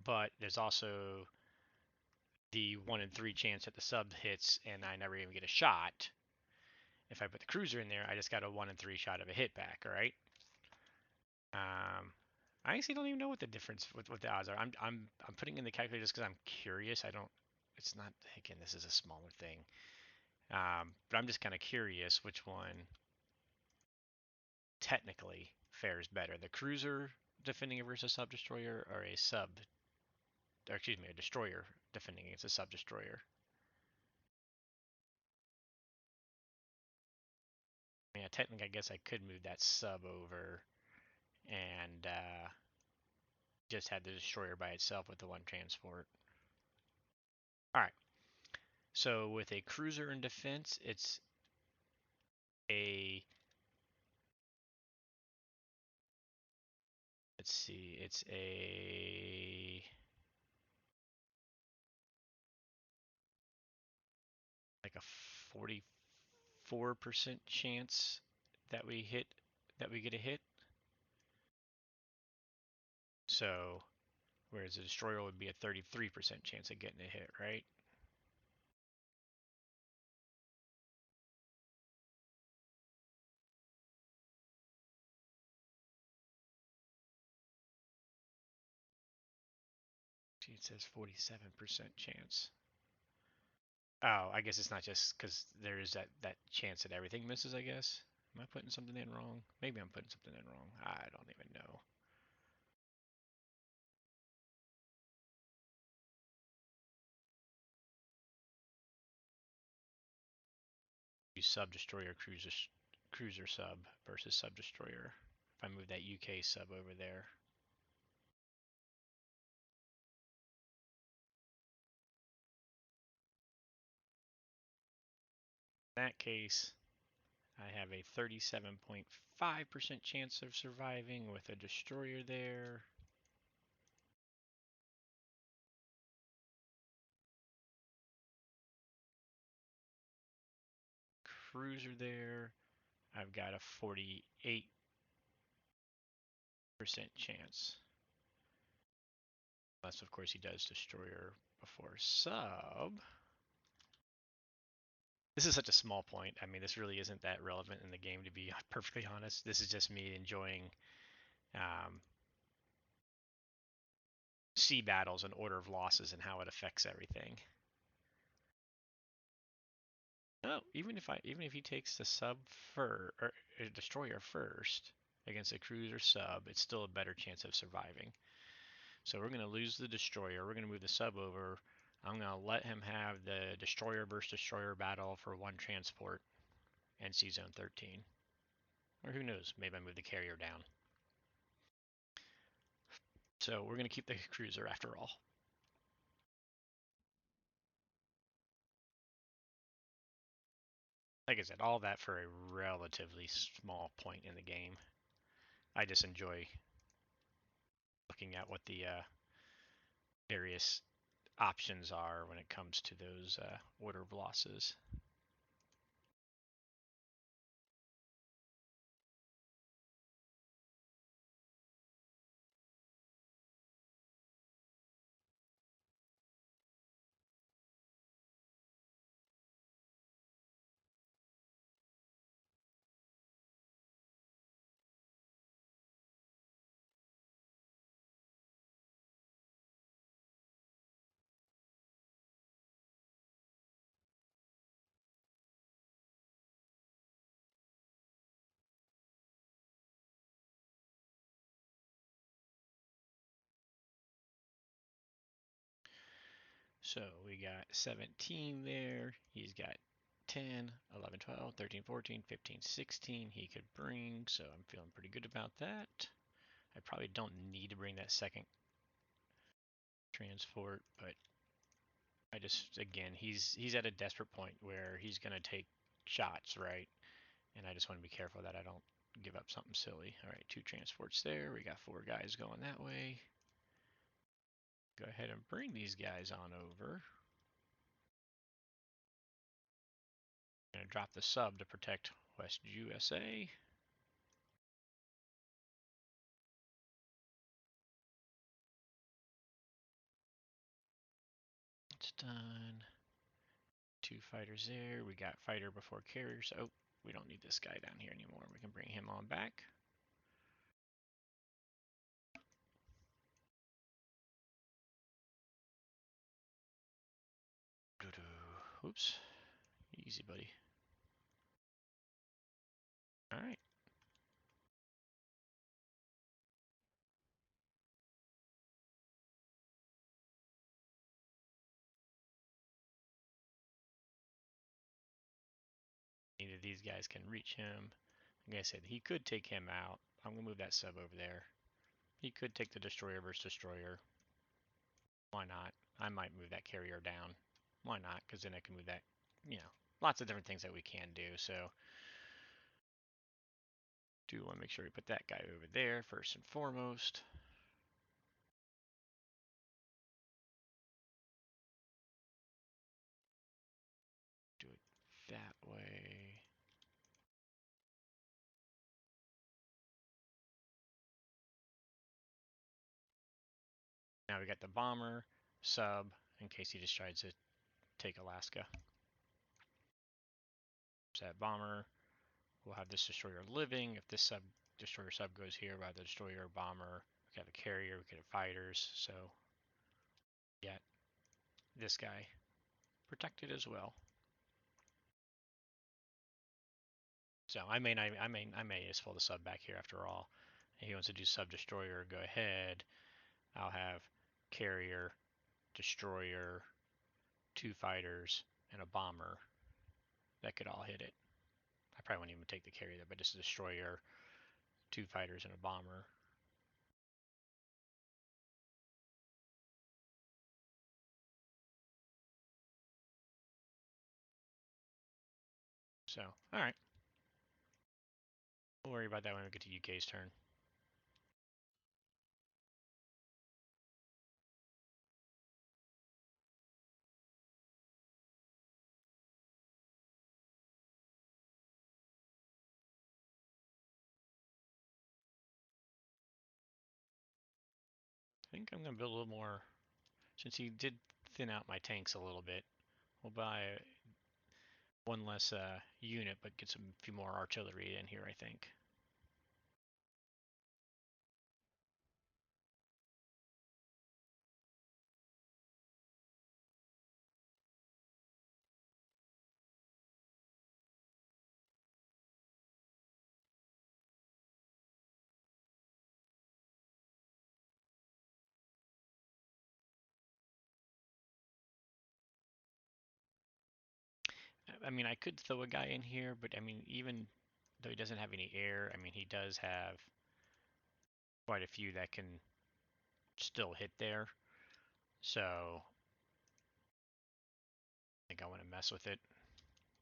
but there's also the 1 in 3 chance that the sub hits and I never even get a shot. If I put the cruiser in there, I just got a 1 in 3 shot of a hit back, all right? I actually don't even know what the difference what the odds are. I'm putting in the calculator just because I'm curious. I don't. It's not, again. This is a smaller thing, but I'm just kind of curious which one technically fares better: the cruiser defending versus a sub destroyer, or a sub, or excuse me, a destroyer defending against a sub destroyer. Yeah, technically, I guess I could move that sub over and just had the destroyer by itself with the one transport. All right. So with a cruiser in defense, it's a, let's see, it's a like a 44% chance that we get a hit. So whereas a destroyer would be a 33% chance of getting a hit, right? It says 47% chance. Oh, I guess it's not just because there is that chance that everything misses, I guess. Am I putting something in wrong? Maybe I'm putting something in wrong. I don't even know. Sub destroyer cruiser sub versus sub destroyer. If I move that UK sub over there. In that case, I have a 37.5% chance of surviving with a destroyer there. Cruiser there. I've got a 48% chance. Unless, of course, he does destroyer before sub. This is such a small point. I mean, this really isn't that relevant in the game, to be perfectly honest. This is just me enjoying um, sea battles and order of losses and how it affects everything. No, even if he takes the sub first or a destroyer first against a cruiser sub, it's still a better chance of surviving. So we're going to lose the destroyer. We're going to move the sub over. I'm going to let him have the destroyer versus destroyer battle for one transport and see zone 13. Or who knows, maybe I move the carrier down. So we're going to keep the cruiser after all. Like I said, all that for a relatively small point in the game. I just enjoy looking at what the various options are when it comes to those order of losses. So we got 17 there. He's got 10, 11, 12, 13, 14, 15, 16 he could bring, so I'm feeling pretty good about that. I probably don't need to bring that second transport, but I just, again, he's at a desperate point where he's going to take shots, right? And I just want to be careful that I don't give up something silly. All right, 2 transports there. We got 4 guys going that way. Go ahead and bring these guys on over. I'm going to drop the sub to protect West USA. It's done. 2 fighters there. We got fighter before carriers. Oh, we don't need this guy down here anymore. We can bring him on back. Oops. Easy, buddy. All right. Neither of these guys can reach him. Like I said, he could take him out. I'm going to move that sub over there. He could take the destroyer versus destroyer. Why not? I might move that carrier down. Why not? Because then I can move that, lots of different things that we can do. So do want to make sure we put that guy over there first and foremost. Do it that way. Now we got the bomber, sub, in case he just tries to take Alaska. So that bomber, we'll have this destroyer living. If this destroyer sub goes here, we'll have the destroyer, bomber, we got a carrier, we could have fighters, so get this guy protected as well. So I may just pull the sub back here after all. If he wants to do sub destroyer, go ahead. I'll have carrier, destroyer, 2 fighters, and a bomber that could all hit it. I probably wouldn't even take the carrier, but just a destroyer, 2 fighters, and a bomber. So, all right. We'll worry about that when we get to UK's turn. I think I'm going to build a little more, since he did thin out my tanks a little bit. We'll buy one less unit, but get some few more artillery in here, I think. I mean, I could throw a guy in here, but I mean, even though he doesn't have any air, I mean, he does have quite a few that can still hit there. So I think I want to mess with it.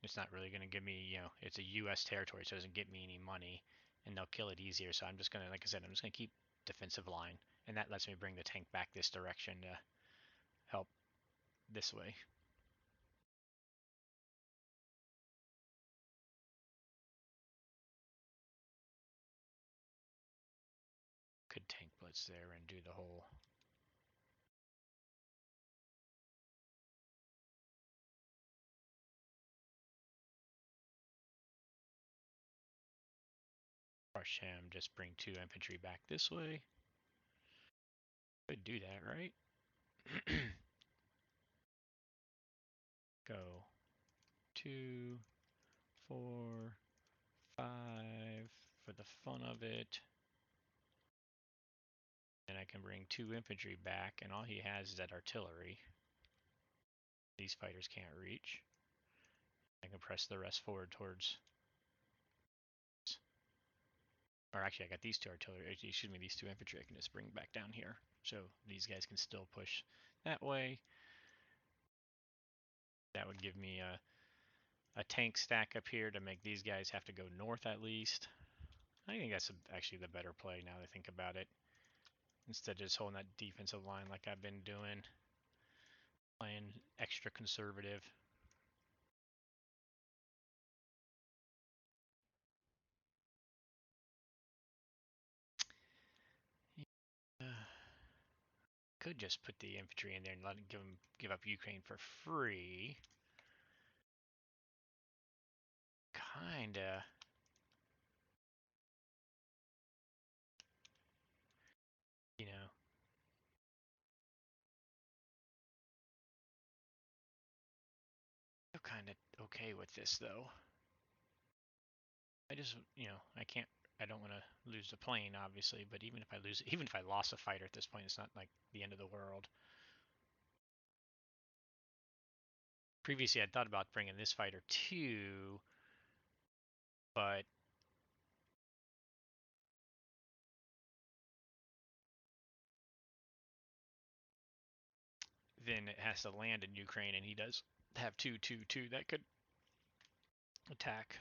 It's not really going to give me, it's a U.S. territory, so it doesn't get me any money, and they'll kill it easier. So I'm just going to, like I said, I'm just going to keep defensive line, and that lets me bring the tank back this direction to help this way. Could tank blitz there and do the whole. Crush him, just bring 2 infantry back this way. Could do that, right? Go 2, 4, 5 for the fun of it. And I can bring 2 infantry back, and all he has is that artillery. These fighters can't reach. I can press the rest forward towards. Or actually, I got these 2 artillery. Excuse me, these 2 infantry I can just bring back down here. So these guys can still push that way. That would give me a tank stack up here to make these guys have to go north at least. I think that's actually the better play now that I think about it. Instead of just holding that defensive line like I've been doing. Playing extra conservative. Uh, could just put the infantry in there and let it give up Ukraine for free. Kinda. You know. I'm kinda okay with this though. I just I can't I don't want to lose the plane obviously, but even if I lose even if I lost a fighter at this point, it's not like the end of the world. Previously I thought about bringing this fighter too, but then it has to land in Ukraine, and he does have 2-2-2 that could attack.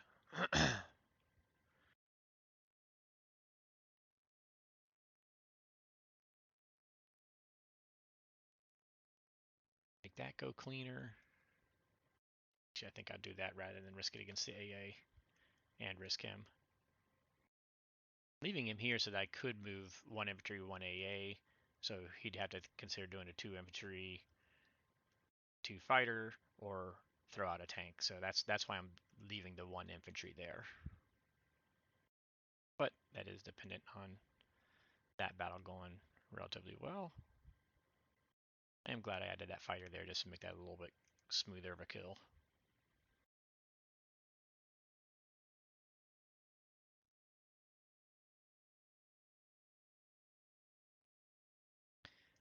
Make that go cleaner. Actually, I think I'd do that rather than risk it against the AA and risk him. Leaving him here so that I could move 1 infantry, 1 AA, so he'd have to consider doing a 2 infantry, 2 fighter, or throw out a tank. So that's why I'm leaving the 1 infantry there. But that is dependent on that battle going relatively well. I am glad I added that fighter there just to make that a little bit smoother of a kill.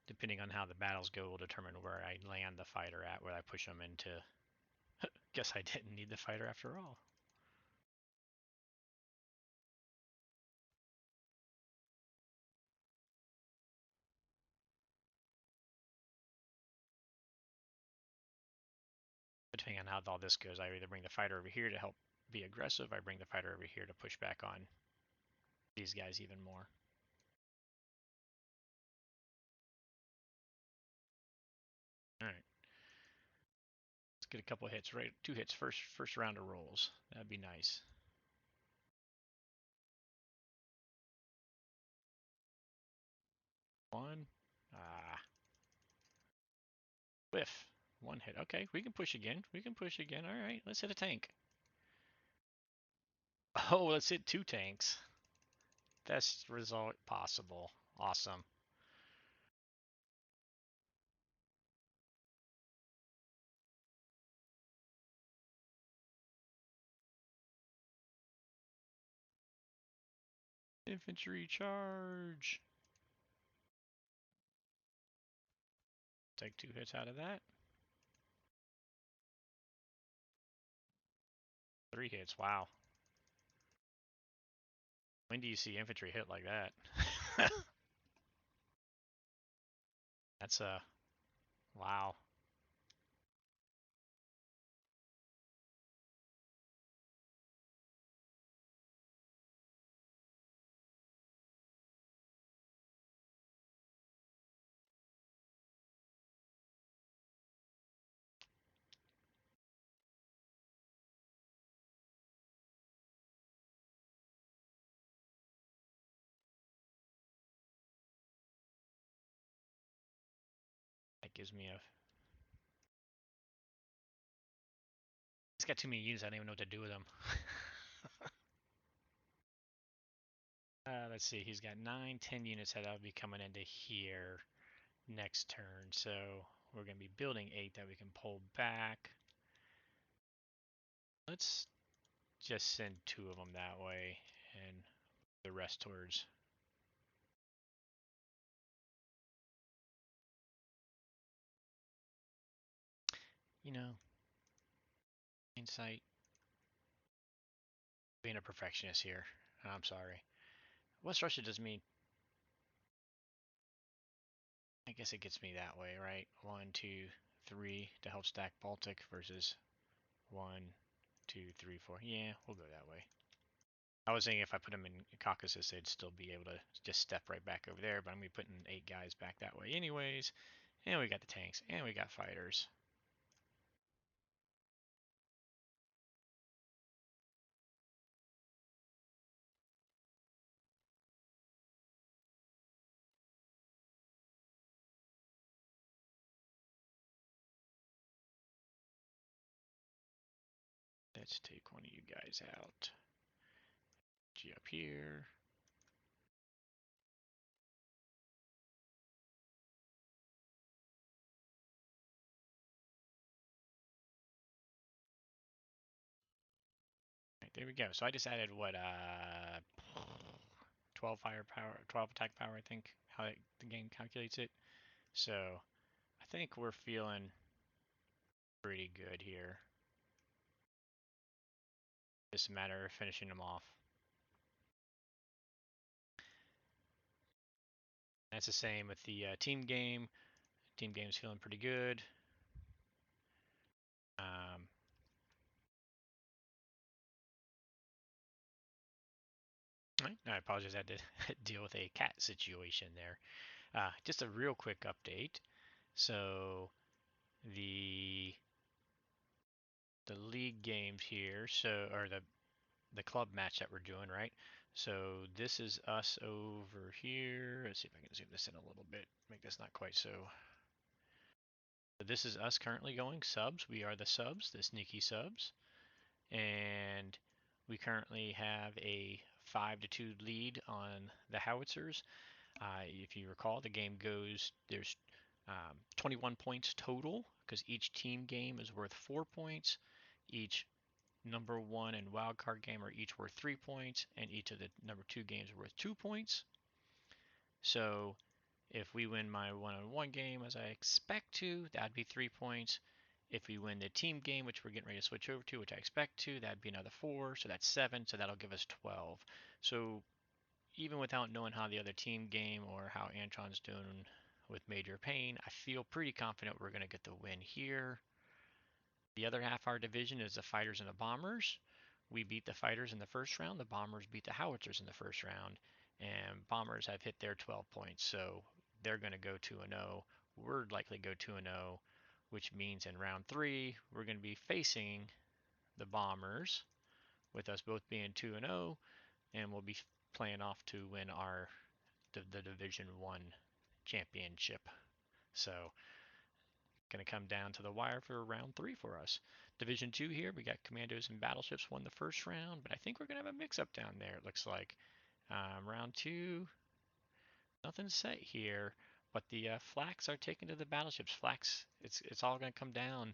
Depending on how the battles go will determine where I land the fighter at, where I push them into. Guess I didn't need the fighter after all. Depending on how all this goes, I either bring the fighter over here to help be aggressive, I bring the fighter over here to push back on these guys even more. Alright. Let's get a couple hits, right? 2 hits first round of rolls. That'd be nice. One. Ah. Whiff. One hit. Okay, we can push again. We can push again. All right, let's hit a tank. Oh, let's hit two tanks. Best result possible. Awesome. Infantry charge. Take two hits out of that. Three hits. Wow. When do you see infantry hit like that? That's a wow. That gives me a. He's got too many units. I don't even know what to do with them. Let's see. He's got 9, 10 units that'll be coming into here next turn. So we're going to be building 8 that we can pull back. Let's just send 2 of them that way and the rest towards. You know, insight. Being a perfectionist here. I'm sorry. West Russia does mean. I guess it gets me that way, right? 1, 2, 3 to help stack Baltic versus 1, 2, 3, 4. Yeah, we'll go that way. I was thinking if I put them in Caucasus, they'd still be able to just step right back over there, but I'm going to be putting 8 guys back that way anyways. And we got the tanks, and we got fighters. Let's take one of you guys out. G up here. Right, there we go. So I just added what 12 firepower, 12 attack power, I think, how the game calculates it. So I think we're feeling pretty good here. Just a matter of finishing them off. That's the same with the team game. Team game's feeling pretty good. Um, I apologize, I had to deal with a cat situation there. Just a real quick update. So the the league games here, so or the club match that we're doing, right? So this is us over here. Let's see if I can zoom this in a little bit. Make this not quite so. This is us currently going subs. We are the subs, the sneaky subs, and we currently have a 5-2 lead on the Howitzers. If you recall, the game goes, there's 21 points total because each team game is worth 4 points. Each number 1 and wildcard game are each worth 3 points, and each of the number 2 games are worth 2 points. So if we win my one-on-one game, as I expect to, that'd be 3 points. If we win the team game, which we're getting ready to switch over to, which I expect to, that'd be another 4, so that's 7, so that'll give us 12. So even without knowing how the other team game or how Antron's doing with Major Pain, I feel pretty confident we're going to get the win here. The other half of our division is the Fighters and the Bombers. We beat the Fighters in the first round. The Bombers beat the Howitzers in the first round. And Bombers have hit their 12 points, so they're going to go 2-0. We're likely go 2-0, which means in round 3, we're going to be facing the Bombers, with us both being 2-0, and we'll be playing off to win the Division 1 championship. So Going to come down to the wire for round 3 for us. Division 2 here, we got Commandos and Battleships won the first round, but I think we're going to have a mix-up down there, it looks like. Round 2, nothing set here, but the Flax are taken to the Battleships. Flax, it's all going to come down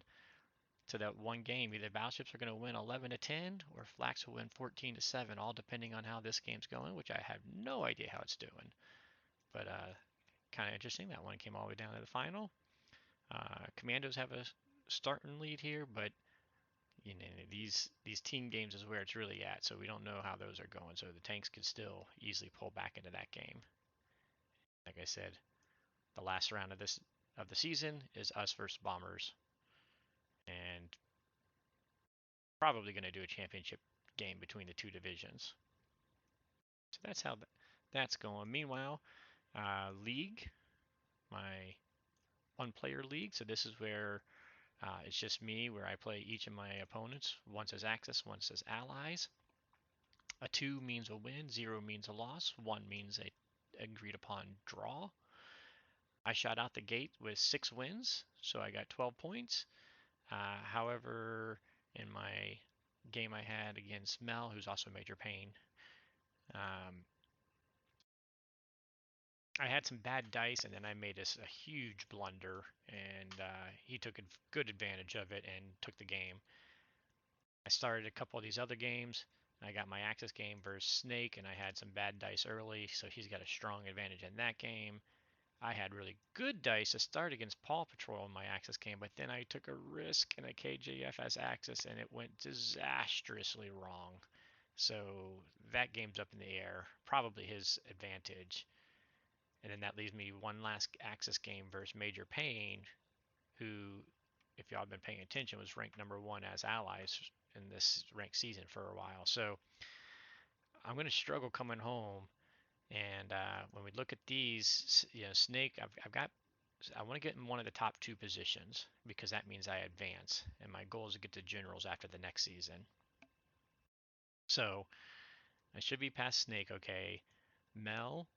to that one game. Either Battleships are going to win 11-10 or Flax will win 14-7, all depending on how this game's going, which I have no idea how it's doing. But kind of interesting. That one came all the way down to the final. Commandos have a starting lead here, but you know these team games is where it's really at. So we don't know how those are going. So the tanks could still easily pull back into that game. Like I said, the last round of the season is us versus Bombers, and probably going to do a championship game between the two divisions. So that's how that's going. Meanwhile, league, my one-player league. So this is where it's just me, where I play each of my opponents. Once as Axis, once as allies. A 2 means a win, 0 means a loss, 1 means a agreed upon draw. I shot out the gate with 6 wins, so I got 12 points. However, in my game I had against Mel, who's also Major Pain, I had some bad dice, and then I made a huge blunder, and he took a good advantage of it and took the game. I started a couple of these other games. I got my Axis game versus Snake, and I had some bad dice early, so he's got a strong advantage in that game. I had really good dice to start against Paw Patrol in my Axis game, but then I took a risk in a KJF as Axis, and it went disastrously wrong. So that game's up in the air, probably his advantage. And then that leaves me one last Axis game versus Major Pain, who, if y'all have been paying attention, was ranked #1 as allies in this ranked season for a while. So I'm going to struggle coming home. And when we look at these, Snake, I've got, I want to get in one of the top 2 positions because that means I advance. And my goal is to get to generals after the next season. So I should be past Snake, okay. Mel,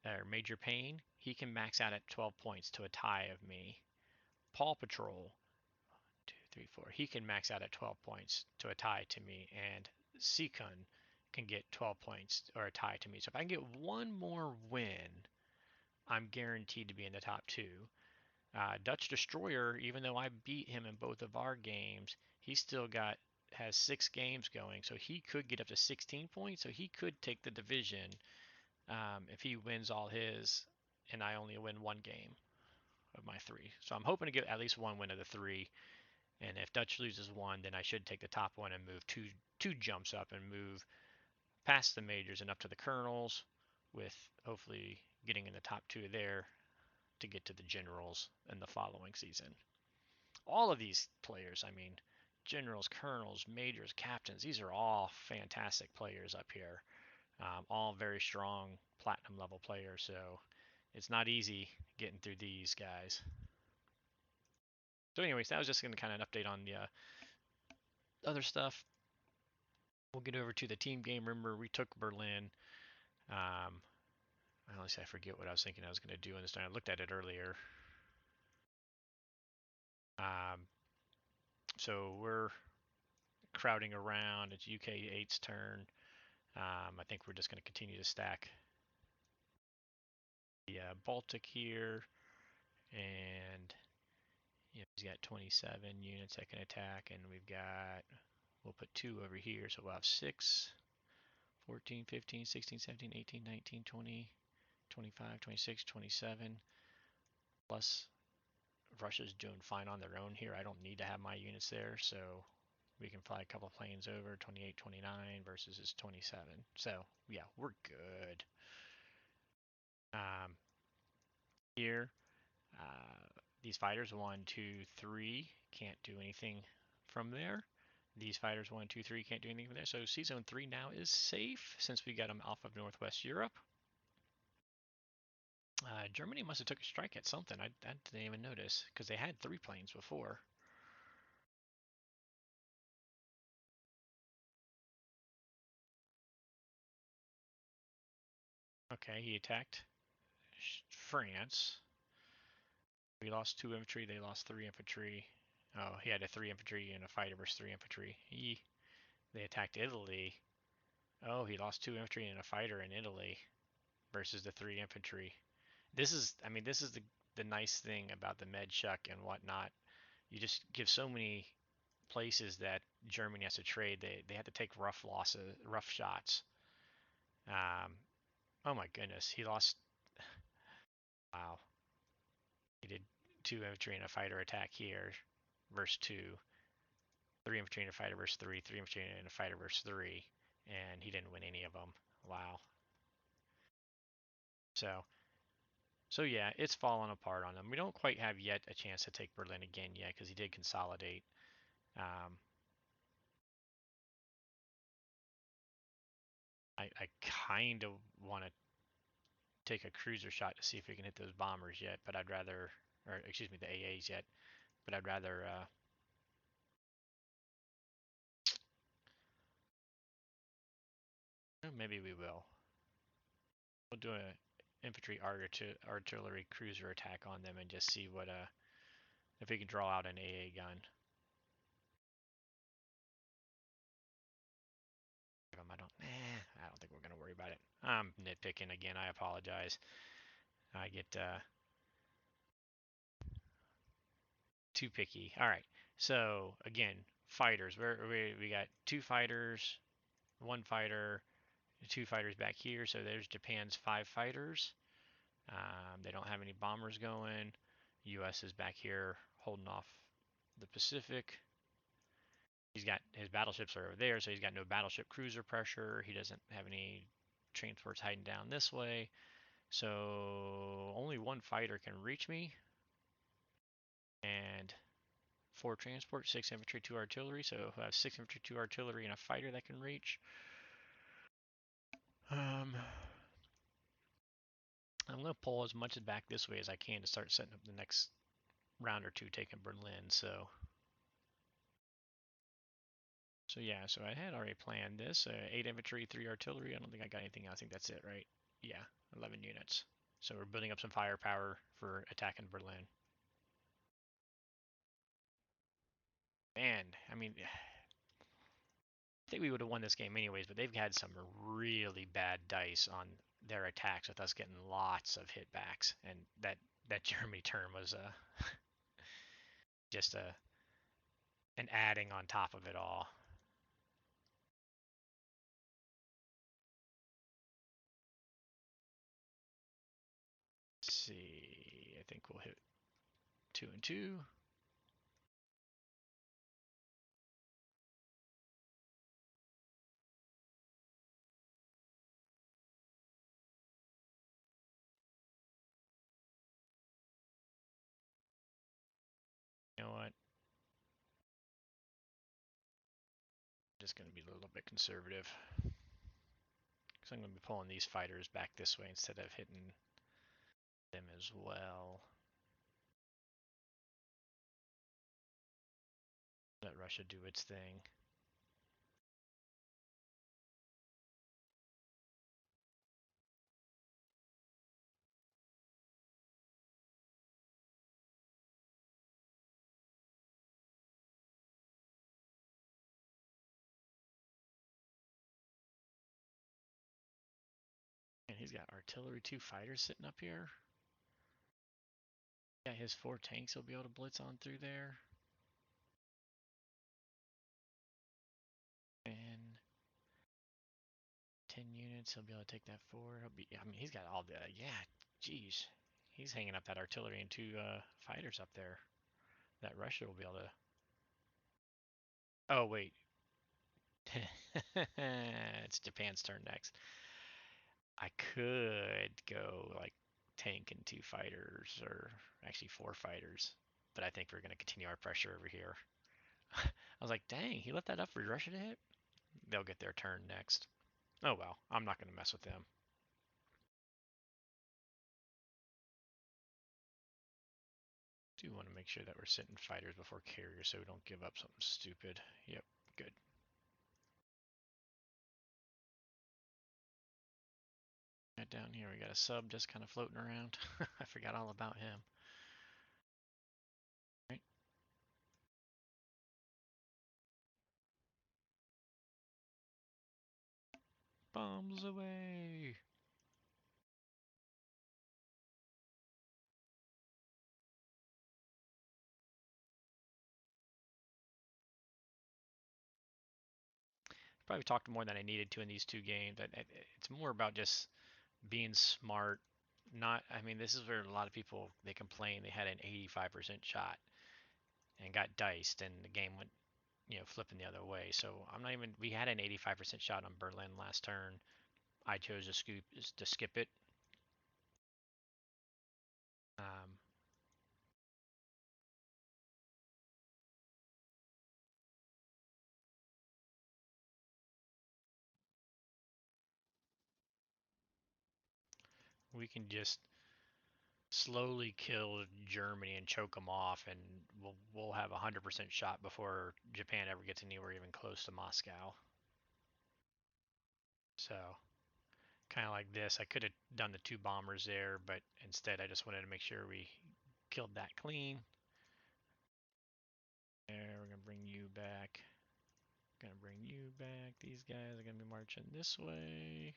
or Major Pain, he can max out at 12 points to a tie of me. Paw Patrol, 2, 3, 4. He can max out at 12 points to a tie to me, and Seacon can get 12 points or a tie to me. So if I can get one more win, I'm guaranteed to be in the top 2. Dutch Destroyer, even though I beat him in both of our games, he still has 6 games going, so he could get up to 16 points. So he could take the division if he wins all his, and I only win 1 game of my 3. So I'm hoping to get at least 1 win of the 3. And if Dutch loses 1, then I should take the top 1 and move two jumps up and move past the majors and up to the colonels, with hopefully getting in the top 2 there to get to the generals in the following season. All of these players, I mean, generals, colonels, majors, captains, these are all fantastic players up here. All very strong platinum level players, so it's not easy getting through these guys. So anyways, that was just going to kind of an update on the other stuff. We'll get over to the team game. Remember, we took Berlin. Honestly, I forget what I was thinking I was going to do in this time. I looked at it earlier. So we're crowding around. It's UK 8's turn. I think we're just going to continue to stack the Baltic here. And he's got 27 units that can attack. And we'll put 2 over here. So we'll have 6, 14, 15, 16, 17, 18, 19, 20, 25, 26, 27. Plus Russia's doing fine on their own here. I don't need to have my units there, so we can fly a couple planes over. 28, 29 versus his 27. So yeah, we're good. Here, these fighters 1, 2, 3 can't do anything from there. These fighters 1, 2, 3 can't do anything from there. So Sea Zone 3 now is safe since we got them off of Northwest Europe. Germany must have took a strike at something. I didn't even notice because they had 3 planes before. Okay, he attacked France. We lost 2 infantry. They lost 3 infantry. Oh, he had a 3 infantry and a fighter versus 3 infantry. They attacked Italy. Oh, he lost 2 infantry and a fighter in Italy versus the 3 infantry. This is the nice thing about the med shuck and whatnot. You just give so many places that Germany has to trade. They have to take rough losses, rough shots. Um, oh my goodness, he lost. Wow, he did 2 infantry and a fighter attack here versus 2, 3 infantry and a fighter versus 3, 3 infantry and a fighter versus 3, and he didn't win any of them. Wow. So so yeah, it's fallen apart on them. We don't quite have yet a chance to take Berlin again yet because he did consolidate. Um, I kind of want to take a cruiser shot to see if we can hit those bombers yet, but I'd rather, or excuse me, the AAs yet, but I'd rather. Maybe we will. We'll do a infantry artillery cruiser attack on them and just see what if we can draw out an AA gun. I don't think we're gonna worry about it. I'm nitpicking again. I apologize. I get too picky. All right. So again, fighters. We got 2 fighters, 1 fighter, 2 fighters back here. So there's Japan's 5 fighters. They don't have any bombers going. U.S. is back here holding off the Pacific. He's got his battleships are over there, so he's got no battleship cruiser pressure. He doesn't have any transports hiding down this way. So only 1 fighter can reach me, and 4 transport, 6 infantry, 2 artillery. So I have 6 infantry, 2 artillery, and a fighter that can reach. Um, I'm going to pull as much back this way as I can to start setting up the next round or two taking Berlin. So yeah, so I had already planned this. 8 infantry, 3 artillery. I don't think I got anything else. I think that's it, right? Yeah, 11 units. So we're building up some firepower for attacking Berlin. Man, I mean, I think we would have won this game anyways, but they've had some really bad dice on their attacks with us getting lots of hitbacks, and that Germany turn was just an adding on top of it all. Let's see, I think we'll hit 2 and 2. You know what? Just going to be a little bit conservative. So I'm going to be pulling these fighters back this way instead of hitting them as well. Let Russia do its thing. And he's got artillery, 2 fighters sitting up here. Yeah, his 4 tanks will be able to blitz on through there. And 10 units, he'll be able to take that forward. I mean, he's got all the, yeah, geez. He's hanging up that artillery and 2 fighters up there. That Russia will be able to. Oh, wait. It's Japan's turn next. I could go like tank and 2 fighters, or actually 4 fighters, but I think we're going to continue our pressure over here. I was like, dang, he left that up for Russia to hit? They'll get their turn next. Oh well, I'm not going to mess with them. Do want to make sure that we're sitting fighters before carriers so we don't give up something stupid. Yep, good. Right down here, we got a sub just kind of floating around. I forgot all about him. Bombs away. Probably talked more than I needed to in these two games. It's more about just being smart. Not, I mean, this is where a lot of people they complain they had an 85% shot and got diced, and the game went, flipping the other way. So I'm not even. We had an 85% shot on Berlin last turn. I chose to skip it. Um, we can just slowly kill Germany and choke them off, and we'll have a 100% shot before Japan ever gets anywhere even close to Moscow. So kind of like this. I could have done the two bombers there, but instead I just wanted to make sure we killed that clean. There, we're gonna bring you back. Gonna bring you back. These guys are gonna be marching this way.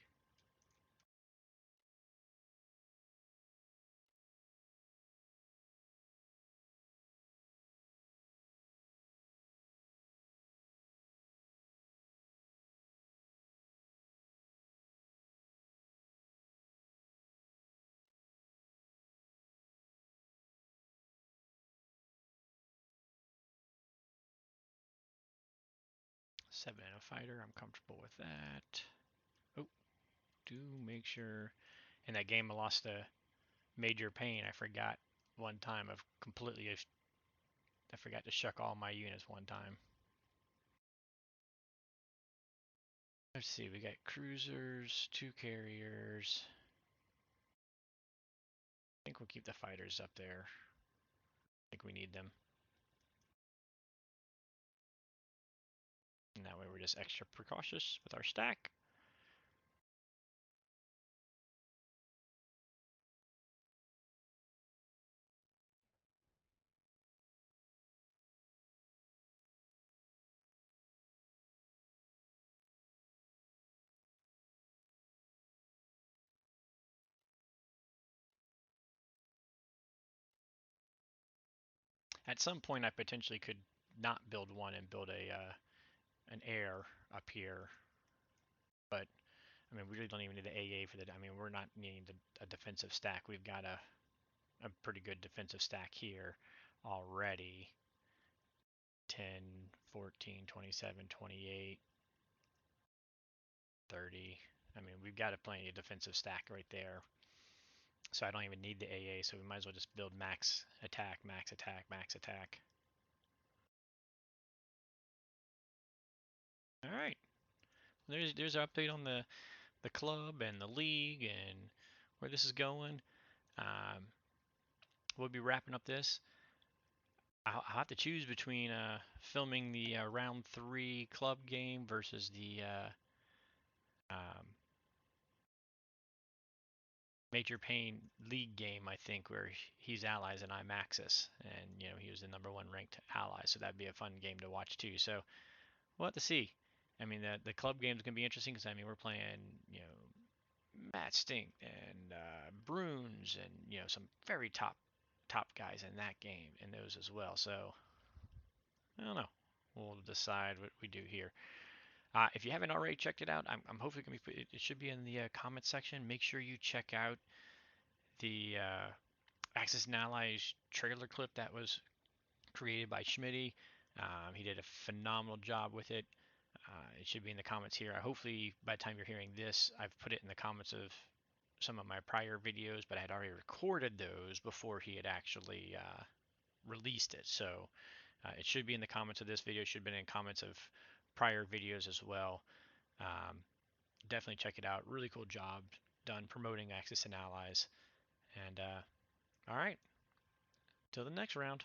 Seven and a fighter. I'm comfortable with that. Oh, do make sure. In that game, I lost a major pain. I forgot one time. I forgot to shuck all my units one time. Let's see. We got cruisers, two carriers. I think we'll keep the fighters up there. I think we need them. And that way we're just extra precautious with our stack. At some point, I potentially could not build one and build an air up here, but I mean, we really don't even need the AA for that. I mean, we're not needing a defensive stack. We've got a pretty good defensive stack here already. 10, 14, 27, 28, 30. I mean, we've got a plenty of defensive stack right there. So I don't even need the AA, so we might as well just build max attack, max attack, max attack. All right. There's our update on the club and the league and where this is going. Um, we'll be wrapping up this. I'll have to choose between filming the round 3 club game versus the um, Major Payne League game, I think, where he's allies and I'm Axis, and he was the number 1 ranked ally, so that'd be a fun game to watch too. So we'll have to see. I mean, the club game's gonna be interesting because I mean we're playing Matt Stink and Bruins and some very top guys in that game and those as well. So I don't know. We'll decide what we do here. If you haven't already checked it out, I'm hopefully going to be, it should be in the comment section. Make sure you check out the Axis and Allies trailer clip that was created by Shmity. He did a phenomenal job with it. It should be in the comments here. Hopefully, by the time you're hearing this, I've put it in the comments of some of my prior videos, but I had already recorded those before he had actually released it. So it should be in the comments of this video. It should have been in comments of prior videos as well. Um, definitely check it out. Really cool job done promoting Axis and Allies. And all right, till the next round.